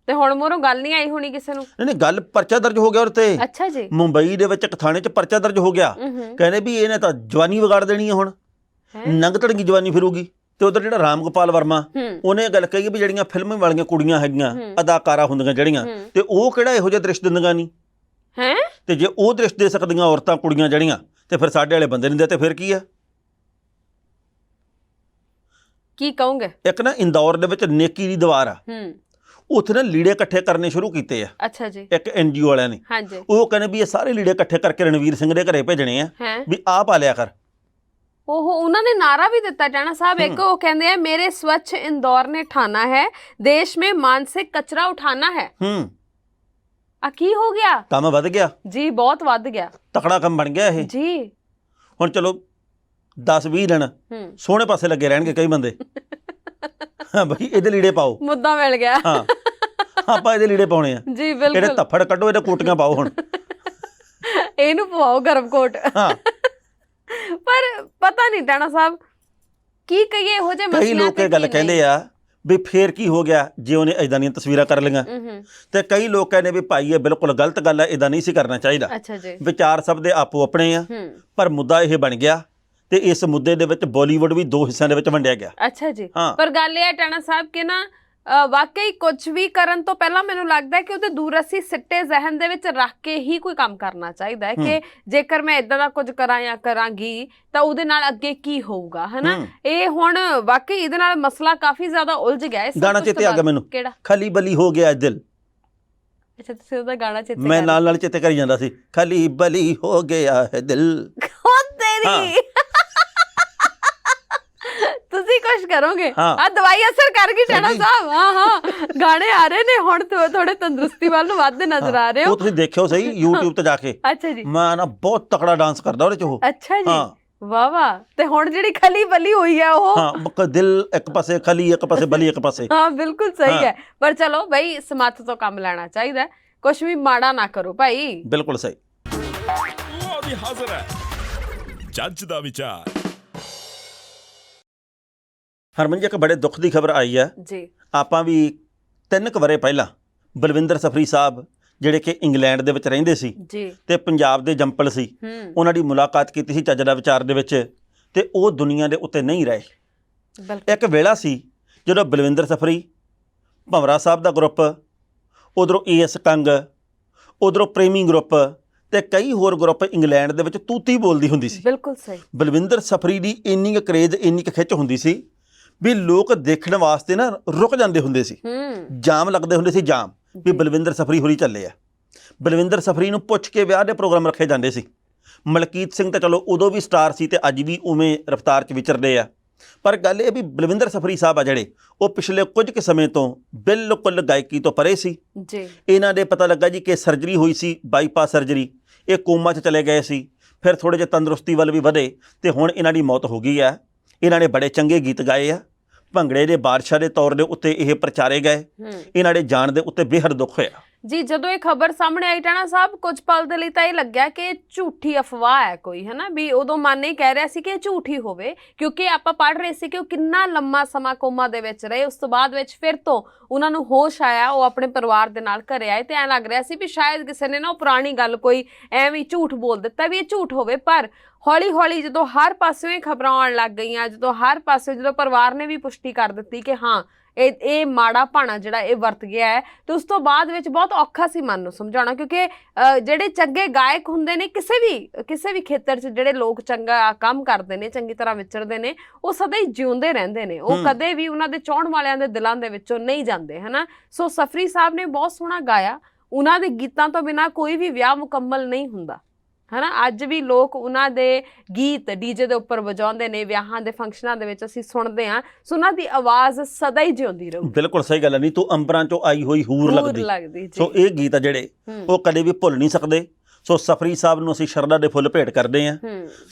ਤੇ ਹੁਣ ਮੂਹਰੋਂ ਗੱਲ ਨਹੀਂ ਆਈ ਹੋਣੀ ਕਿਸੇ ਨੂੰ? ਨਹੀਂ ਗੱਲ, ਪਰਚਾ ਦਰਜ ਹੋ ਗਿਆ ਉਹਦੇ ਤੇ। ਅੱਛਾ ਜੀ। ਮੁੰਬਈ ਦੇ ਵਿੱਚ ਇੱਕ ਥਾਣੇ 'ਚ ਪਰਚਾ ਦਰਜ ਹੋ ਗਿਆ। ਕਹਿੰਦੇ ਵੀ ਇਹਨੇ ਤਾਂ ਜਵਾਨੀ ਵਿਗਾੜ ਦੇਣੀ ਹੈ ਹੁਣ। ਨੰਗ ਧੜੰਗੀ ਜਵਾਨੀ ਫਿਰੂਗੀ। ਤੇ ਉਧਰ ਜਿਹੜਾ ਰਾਮ ਗੋਪਾਲ ਵਰਮਾ ਉਹਨੇ ਇਹ ਗੱਲ ਕਹੀ ਵੀ ਜਿਹੜੀਆਂ ਫਿਲਮ ਵਾਲੀਆਂ ਕੁੜੀਆਂ ਹੈਗੀਆਂ ਅਦਾਕਾਰਾ ਹੁੰਦੀਆਂ ਜਿਹੜੀਆਂ ਤੇ ਉਹ ਕਿਹੜਾ ਇਹੋ ਜਿਹਾ ਦ੍ਰਿਸ਼ ਦਿੰਦੀਆਂ ਨਹੀਂ ਹੈ। ਤੇ ਜੇ ਉਹ ਦ੍ਰਿਸ਼ ਦੇ ਸਕਦੀਆਂ ਔਰਤਾਂ ਕੁੜੀਆਂ ਜਿਹੜੀਆਂ ਤੇ ਫਿਰ ਸਾਡੇ ਵਾਲੇ ਬੰਦੇ ਨਹੀਂ ਦੇ ਤੇ ਫਿਰ ਕੀ ਆ? ਕੀ ਕਹੋਗੇ? ਇੱਕ ਨਾ ਇੰਦੌਰ ਦੇ ਵਿੱਚ ਨੇਕੀ ਦੀ ਦੀਵਾਰ ਆ, ਉੱਥੇ ਨਾ ਲੀੜੇ ਇਕੱਠੇ ਕਰਨੇ ਸ਼ੁਰੂ ਕੀਤੇ ਆ। ਅੱਛਾ ਜੀ। ਇੱਕ NGO ਵਾਲਿਆਂ ਨੇ। ਹਾਂਜੀ। ਉਹ ਕਹਿੰਦੇ ਵੀ ਇਹ ਸਾਰੇ ਲੀੜੇ ਇਕੱਠੇ ਕਰਕੇ ਰਣਵੀਰ ਸਿੰਘ ਦੇ ਘਰੇ ਭੇਜਣੇ ਆ ਵੀ ਆਹ ਪਾ ਲਿਆ ਕਰ। ਉਹ ਉਹਨਾਂ ਨੇ ਨਾਰਾ ਵੀ ਦਿੱਤਾ ਟਾਣਾ ਸਾਹਿਬ ਇੱਕ, ਉਹ ਕਹਿੰਦੇ ਆ ਮੇਰੇ ਸਵੱਛ ਇੰਦੌਰ ਨੇ ਠਾਣਾ ਹੈ, ਦੇਸ਼ में मानसिक कचरा उठाना है। ਆ ਕੀ ਹੋ ਗਿਆ? ਕੰਮ ਵੱਧ ਗਿਆ ਜੀ, ਬਹੁਤ ਵੱਧ ਗਿਆ, ਤਕੜਾ ਕੰਮ ਬਣ ਗਿਆ ਇਹ ਜੀ। ਹੁਣ ਚਲੋ 10-20 ਦਿਨ ਸੋਹਣੇ ਪਾਸੇ ਲੱਗੇ ਰਹਿਣਗੇ ਕਈ ਬੰਦੇ। ਹਾਂ ਬਈ ਇਹਦੇ ਲੀੜੇ ਪਾਓ, ਮੁੱਦਾ ਮਿਲ ਗਿਆ। ਹਾਂ ਆਪਾਂ ਇਹਦੇ ਲੀੜੇ ਪਾਉਣੇ ਆ ਜੀ, ਬਿਲਕੁਲ। ਇਹਦੇ ਧੱਫੜ ਕੱਢੋ, ਇਹਦੇ ਕੋਟੀਆਂ ਪਾਓ, ਹੁਣ ਇਹਨੂੰ ਪਵਾਓ ਗਰਮ ਕੋਟ। ਹਾਂ ਪਰ ਪਤਾ ਨਹੀਂ ਟਾਣਾ ਸਾਹਿਬ ਕੀ ਕਹੀਏ, ਇਹੋ ਜਿਹੇ ਮਸਲੇ। ਕਈ ਲੋਕ ਇਹ ਗੱਲ ਕਹਿੰਦੇ ਆ ਵੀ ਫੇਰ ਕੀ ਹੋ ਗਿਆ ਜੇ ਉਹਨੇ ਇਦਾਂ ਦੀਆਂ ਤਸਵੀਰਾਂ ਕਰ ਲਈਆਂ, ਤੇ ਕਈ ਲੋਕ ਕਹਿੰਦੇ ਵੀ ਭਾਈ ਇਹ ਬਿਲਕੁਲ ਗਲਤ ਗੱਲ ਹੈ, ਇਦਾਂ ਨਹੀਂ ਸੀ ਕਰਨਾ ਚਾਹੀਦਾ। ਅੱਛਾ ਜੀ। ਵਿਚਾਰ ਸਭ ਦੇ ਆਪੋ ਆਪਣੇ ਆ, ਪਰ ਮੁੱਦਾ ਇਹ ਬਣ ਗਿਆ ਤੇ ਇਸ ਮੁੱਦੇ ਦੇ ਵਿੱਚ ਬਾਲੀਵੁੱਡ ਵੀ 2 ਹਿੱਸਿਆਂ ਦੇ ਵਿੱਚ ਵੰਡਿਆ ਗਿਆ। ਅੱਛਾ ਜੀ। ਪਰ ਗੱਲ ਇਹ ਹੈ ਟਾਣਾ ਸਾਹਿਬ ਕਿ ਨਾ ਵਾਕਈ ਕੁਝ ਵੀ ਕਰਨ ਤੋਂ ਪਹਿਲਾਂ ਮੈਨੂੰ ਲੱਗਦਾ ਹੈ ਕਿ ਉਹਦੇ ਦੂਰਅਸੀ ਸਿੱਟੇ ਜ਼ਿਹਨ ਦੇ ਵਿੱਚ ਰੱਖ ਕੇ ਹੀ ਕੋਈ ਕੰਮ ਕਰਨਾ ਚਾਹੀਦਾ ਹੈ ਕਿ ਜੇਕਰ ਮੈਂ ਇਦਾਂ ਦਾ ਕੁਝ ਕਰਾਂ ਜਾਂ ਕਰਾਂਗੀ ਤਾਂ ਉਹਦੇ ਨਾਲ ਅੱਗੇ ਕੀ ਹੋਊਗਾ, ਹਨਾ। ਇਹ ਹੁਣ ਵਾਕਈ ਇਹਦੇ ਨਾਲ ਮਸਲਾ ਕਾਫੀ ਜ਼ਿਆਦਾ ਉਲਝ ਗਿਆ ਹੈ। ਗਾਣਾ ਚੇਤੇ ਆ ਗਿਆ ਮੈਨੂੰ, ਕਿਹੜਾ? ਖਲੀ ਬਲੀ ਹੋ ਗਿਆ ਦਿਲ। ਅੱਛਾ, ਤੁਸੀਂ ਉਹਦਾ ਗਾਣਾ ਚੇਤੇ? ਮੈਂ ਨਾਲ ਚੇਤੇ ਕਰੀ ਜਾਂਦਾ ਸੀ, ਖਲੀ ਬਲੀ ਹੋ ਗਿਆ ਹੈ ਦਿਲ। ਤੇਰੀ ਤੁਸੀਂ ਕੁਛ ਕਰੋਗੇ, ਆ ਦਵਾਈ ਅਸਰ ਕਰ ਗਈ ਟਾਣਾ ਸਾਹਿਬ। ਹਾਂ ਗਾਣੇ ਆ ਰਹੇ ਨੇ ਹੁਣ, ਥੋੜੇ ਤੰਦਰੁਸਤੀ ਵੱਲ ਨੂੰ ਵੱਧ ਨਜ਼ਰ ਆ ਰਹੇ ਹੋ। ਉਹ ਤੁਸੀਂ ਦੇਖਿਓ ਸਹੀ YouTube ਤੇ ਜਾ ਕੇ। ਅੱਛਾ ਜੀ। ਮੈਂ ਨਾ ਬਹੁਤ ਤਕੜਾ ਡਾਂਸ ਕਰਦਾ ਉਹਦੇ ਚ ਉਹ। ਅੱਛਾ ਜੀ। ਵਾਹ ਵਾਹ। ਤੇ ਹੁਣ ਜਿਹੜੀ ਖਲੀ ਬਲੀ ਹੋਈ ਹੈ ਉਹ, ਹਾਂ ਦਿਲ ਇੱਕ ਪਾਸੇ, ਖਲੀ ਇੱਕ ਪਾਸੇ, ਬਲੀ ਇੱਕ ਪਾਸੇ। ਹਾਂ ਬਿਲਕੁਲ ਸਹੀ ਹੈ। ਪਰ ਚਲੋ ਬਈ ਸਮੱਥ ਤੋਂ ਕੰਮ ਲੈਣਾ ਚਾਹੀਦਾ, ਕੁਛ ਵੀ ਮਾੜਾ ਨਾ ਕਰੋ ਭਾਈ। ਬਿਲਕੁਲ ਸਹੀ। ਜੱਜ ਦਾ ਵਿਚਾਰ। ਹਰਮਨ ਜੀ, ਇੱਕ ਬੜੇ ਦੁੱਖ ਦੀ ਖਬਰ ਆਈ ਹੈ ਜੀ। ਆਪਾਂ ਵੀ 3 ਵਰ੍ਹੇ ਪਹਿਲਾਂ ਬਲਵਿੰਦਰ ਸਫਰੀ ਸਾਹਿਬ ਜਿਹੜੇ ਕਿ ਇੰਗਲੈਂਡ ਦੇ ਵਿੱਚ ਰਹਿੰਦੇ ਸੀ ਜੀ ਤੇ ਪੰਜਾਬ ਦੇ ਜੰਪਲ ਸੀ, ਉਹਨਾਂ ਦੀ ਮੁਲਾਕਾਤ ਕੀਤੀ ਸੀ ਚੱਜ ਦਾ ਵਿਚਾਰ ਦੇ ਵਿੱਚ, ਤੇ ਉਹ ਦੁਨੀਆ ਦੇ ਉੱਤੇ ਨਹੀਂ ਰਹੇ। ਇੱਕ ਵੇਲਾ ਸੀ ਜਦੋਂ ਬਲਵਿੰਦਰ ਸਫਰੀ, ਭੰਵਰਾ ਸਾਹਿਬ ਦਾ ਗਰੁੱਪ, ਉਧਰੋਂ AS ਕੰਗ, ਉਧਰੋਂ ਪ੍ਰੇਮੀ ਗਰੁੱਪ ਤੇ ਕਈ ਹੋਰ ਗਰੁੱਪ ਇੰਗਲੈਂਡ ਦੇ ਵਿੱਚ ਤੂਤੀ ਬੋਲਦੀ ਹੁੰਦੀ ਸੀ। ਬਿਲਕੁਲ ਸਹੀ। ਬਲਵਿੰਦਰ ਸਫਰੀ ਦੀ ਇੰਨੀ ਕੁ ਕਰੇਜ਼, ਇੰਨੀ ਕੁ ਖਿੱਚ ਹੁੰਦੀ ਸੀ ਵੀ ਲੋਕ ਦੇਖਣ ਵਾਸਤੇ ਨਾ ਰੁਕ ਜਾਂਦੇ ਹੁੰਦੇ ਸੀ, ਜਾਮ ਲੱਗਦੇ ਹੁੰਦੇ ਸੀ, ਜਾਮ ਵੀ ਬਲਵਿੰਦਰ ਸਫਰੀ ਹੋਰੀ ਚੱਲੇ ਆ। ਬਲਵਿੰਦਰ ਸਫਰੀ ਨੂੰ ਪੁੱਛ ਕੇ ਵਿਆਹ ਦੇ ਪ੍ਰੋਗਰਾਮ ਰੱਖੇ ਜਾਂਦੇ ਸੀ। ਮਲਕੀਤ ਸਿੰਘ ਤਾਂ ਚਲੋ ਉਦੋਂ ਵੀ ਸਟਾਰ ਸੀ ਤੇ ਅੱਜ ਵੀ ਉਵੇਂ ਰਫਤਾਰ 'ਚ ਵਿਚਰਦੇ ਆ। ਪਰ ਗੱਲ ਇਹ ਵੀ ਬਲਵਿੰਦਰ ਸਫਰੀ ਸਾਹਿਬ ਆ ਜਿਹੜੇ, ਉਹ ਪਿਛਲੇ ਕੁਝ ਕੁ ਸਮੇਂ ਤੋਂ ਬਿਲਕੁਲ ਗਾਇਕੀ ਤੋਂ ਪਰੇ ਸੀ ਜੀ। ਇਹਨਾਂ ਦੇ ਪਤਾ ਲੱਗਾ ਜੀ ਕਿ ਸਰਜਰੀ ਹੋਈ ਸੀ, ਬਾਈਪਾਸ ਸਰਜਰੀ, ਇਹ ਕੋਮਾ 'ਚ ਚਲੇ ਗਏ ਸੀ, ਫਿਰ ਥੋੜ੍ਹੇ ਜਿਹੇ ਤੰਦਰੁਸਤੀ ਵੱਲ ਵੀ ਵਧੇ ਤੇ ਹੁਣ ਇਹਨਾਂ ਦੀ ਮੌਤ ਹੋ ਗਈ ਆ। ਇਹਨਾਂ ਨੇ ਬੜੇ ਚੰਗੇ ਗੀਤ ਗਾਏ ਆ, ਭੰਗੜੇ ਦੇ ਬਾਦਸ਼ਾਹ ਦੇ ਤੌਰ ਦੇ ਉੱਤੇ ਇਹ ਪ੍ਰਚਾਰੇ ਗਏ। ਇਹਨਾਂ ਦੇ ਜਾਣ ਦੇ ਉੱਤੇ ਬੇਹੱਦ ਦੁੱਖ ਹੋਇਆ ਜੀ। ਜਦੋਂ ਇਹ ਖਬਰ ਸਾਹਮਣੇ ਆਈ ਟਾਣਾ ਸਾਹਿਬ, ਕੁਝ ਪਲ ਦੇ ਲਈ ਤਾਂ ਇਹ ਲੱਗਿਆ ਕਿ ਝੂਠੀ ਅਫਵਾਹ ਹੈ ਕੋਈ, ਹੈ ਨਾ, ਵੀ ਉਦੋਂ ਮਨ ਇਹ ਕਹਿ ਰਿਹਾ ਸੀ ਕਿ ਇਹ ਝੂਠੀ ਹੋਵੇ, ਕਿਉਂਕਿ ਆਪਾਂ ਪੜ੍ਹ ਰਹੇ ਸੀ ਕਿ ਉਹ ਕਿੰਨਾ ਲੰਮਾ ਸਮਾਂ ਕੋਮਾ ਦੇ ਵਿੱਚ ਰਹੇ। ਉਸ ਤੋਂ ਬਾਅਦ ਵਿੱਚ ਫਿਰ ਤੋਂ ਉਹਨਾਂ ਨੂੰ ਹੋਸ਼ ਆਇਆ, ਉਹ ਆਪਣੇ ਪਰਿਵਾਰ ਦੇ ਨਾਲ ਘਰੇ ਆਏ ਤੇ ਐਂ ਲੱਗ ਰਿਹਾ ਸੀ ਵੀ ਸ਼ਾਇਦ ਕਿਸੇ ਨੇ ਨਾ ਉਹ ਪੁਰਾਣੀ ਗੱਲ ਕੋਈ ਐਵੇਂ ਝੂਠ ਬੋਲ ਦਿੱਤਾ ਵੀ ਇਹ ਝੂਠ ਹੋਵੇ। ਪਰ ਹੌਲੀ ਹੌਲੀ ਜਦੋਂ ਹਰ ਪਾਸਿਓਂ ਇਹ ਖਬਰਾਂ ਆਉਣ ਲੱਗ ਗਈਆਂ, ਜਦੋਂ ਹਰ ਪਾਸਿਓਂ, ਜਦੋਂ ਪਰਿਵਾਰ ਨੇ ਵੀ ਪੁਸ਼ਟੀ ਕਰ ਦਿੱਤੀ ਕਿ ਹਾਂ ਇਹ ਮਾੜਾ ਭਾਣਾ ਜਿਹੜਾ ਇਹ ਵਰਤ ਗਿਆ ਹੈ, ਤੇ ਉਸ ਤੋਂ ਬਾਅਦ ਵਿੱਚ ਬਹੁਤ ਔਖਾ ਸੀ ਮਨ ਨੂੰ ਸਮਝਾਉਣਾ, ਕਿਉਂਕਿ ਜਿਹੜੇ ਚੰਗੇ ਗਾਇਕ ਹੁੰਦੇ ਨੇ ਕਿਸੇ ਵੀ ਖੇਤਰ 'ਚ, ਜਿਹੜੇ ਲੋਕ ਚੰਗਾ ਕੰਮ ਕਰਦੇ ਨੇ, ਚੰਗੀ ਤਰ੍ਹਾਂ ਵਿਚਰਦੇ ਨੇ, ਉਹ ਸਦਾ ਹੀ ਜਿਉਂਦੇ ਰਹਿੰਦੇ ਨੇ, ਉਹ ਕਦੇ ਵੀ ਉਹਨਾਂ ਦੇ ਚਾਹਣ ਵਾਲਿਆਂ ਦੇ ਦਿਲਾਂ ਦੇ ਵਿੱਚੋਂ ਨਹੀਂ ਜਾਂਦੇ, ਹੈ ਨਾ। ਸੋ ਸਫਰੀ ਸਾਹਿਬ ਨੇ ਬਹੁਤ ਸੋਹਣਾ ਗਾਇਆ। ਉਹਨਾਂ ਦੇ ਗੀਤਾਂ ਤੋਂ ਬਿਨਾਂ ਕੋਈ ਵੀ ਵਿਆਹ ਮੁਕੰਮਲ ਨਹੀਂ ਹੁੰਦਾ, ਹੈ ਨਾ। ਅੱਜ ਵੀ ਲੋਕ ਉਹਨਾਂ ਦੇ ਗੀਤ ਡੀਜੇ ਦੇ ਉੱਪਰ ਵਜਾਉਂਦੇ ਨੇ, ਵਿਆਹਾਂ ਦੇ ਫੰਕਸ਼ਨਾਂ ਦੇ ਵਿੱਚ ਅਸੀਂ ਸੁਣਦੇ ਹਾਂ। ਸੋ ਉਹਨਾਂ ਦੀ ਆਵਾਜ਼ ਸਦਾ ਹੀ ਜਿਉਂਦੀ ਰਹੂ। ਬਿਲਕੁਲ ਸਹੀ ਗੱਲ ਹੈ। ਨਹੀਂ ਤੂੰ ਅੰਬਰਾਂ ਚੋਂ ਆਈ ਹੋਈ ਹੂਰ ਲੱਗਦੀ। ਸੋ ਇਹ ਗੀਤ ਆ ਜਿਹੜੇ ਉਹ ਕਦੇ ਵੀ ਭੁੱਲ ਨਹੀਂ ਸਕਦੇ। ਸੋ ਸਫਰੀ ਸਾਹਿਬ ਨੂੰ ਅਸੀਂ ਸ਼ਰਧਾ ਦੇ ਫੁੱਲ ਭੇਟ ਕਰਦੇ ਹਾਂ।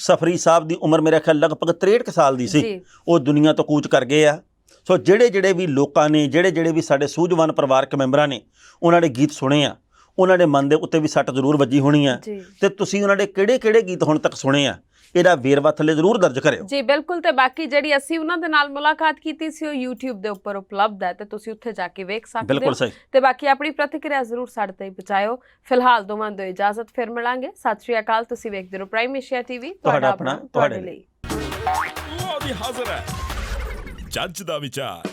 ਸਫਰੀ ਸਾਹਿਬ ਦੀ ਉਮਰ ਮੇਰੇ ਖਿਆਲ ਲਗਭਗ 63 ਸਾਲ ਦੀ ਸੀ, ਉਹ ਦੁਨੀਆ ਤੋਂ ਕੂਚ ਕਰ ਗਏ ਆ। ਸੋ ਜਿਹੜੇ ਵੀ ਲੋਕਾਂ ਨੇ, ਜਿਹੜੇ ਵੀ ਸਾਡੇ ਸੂਝਵਾਨ ਪਰਿਵਾਰਕ ਮੈਂਬਰਾਂ ਨੇ ਉਹਨਾਂ ਦੇ ਗੀਤ ਸੁਣੇ ਆ, ਉਹਨਾਂ ਦੇ ਮਨ ਦੇ ਉੱਤੇ ਵੀ ਸੱਟ ਜ਼ਰੂਰ ਵੱਜੀ ਹੋਣੀ ਆ। ਤੇ ਤੁਸੀਂ ਉਹਨਾਂ ਦੇ ਕਿਹੜੇ ਗੀਤ ਹੁਣ ਤੱਕ ਸੁਣੇ ਆ, ਇਹਦਾ ਵੇਰਵਾ ਥੱਲੇ ਜ਼ਰੂਰ ਦਰਜ ਕਰਿਓ ਜੀ। ਬਿਲਕੁਲ। ਤੇ ਬਾਕੀ ਜਿਹੜੀ ਅਸੀਂ ਉਹਨਾਂ ਦੇ ਨਾਲ ਮੁਲਾਕਾਤ ਕੀਤੀ ਸੀ ਉਹ YouTube ਦੇ ਉੱਪਰ ਉਪਲਬਧ ਹੈ ਤੇ ਤੁਸੀਂ ਉੱਥੇ ਜਾ ਕੇ ਵੇਖ ਸਕਦੇ ਹੋ। ਬਿਲਕੁਲ ਸਹੀ। ਤੇ ਬਾਕੀ ਆਪਣੀ ਪ੍ਰਤੀਕਿਰਿਆ ਜ਼ਰੂਰ ਸਾਡੇ ਤੇ ਪਹੁੰਚਾਇਓ। ਫਿਲਹਾਲ ਦੋਵਾਂ ਨੂੰ ਇਜਾਜ਼ਤ, ਫਿਰ ਮਿਲਾਂਗੇ। ਸਤਿ ਸ਼੍ਰੀ ਅਕਾਲ। ਤੁਸੀਂ ਵੇਖਦੇ ਰਹੋ ਪ੍ਰਾਈਮ ਏਸ਼ੀਆ TV, ਤੁਹਾਡਾ ਆਪਣਾ, ਤੁਹਾਡੇ ਲਈ। ਵੀ ਹਾਜ਼ਰ ਹੈ ਜੱਜ ਦਾ ਵਿਚਾਰ।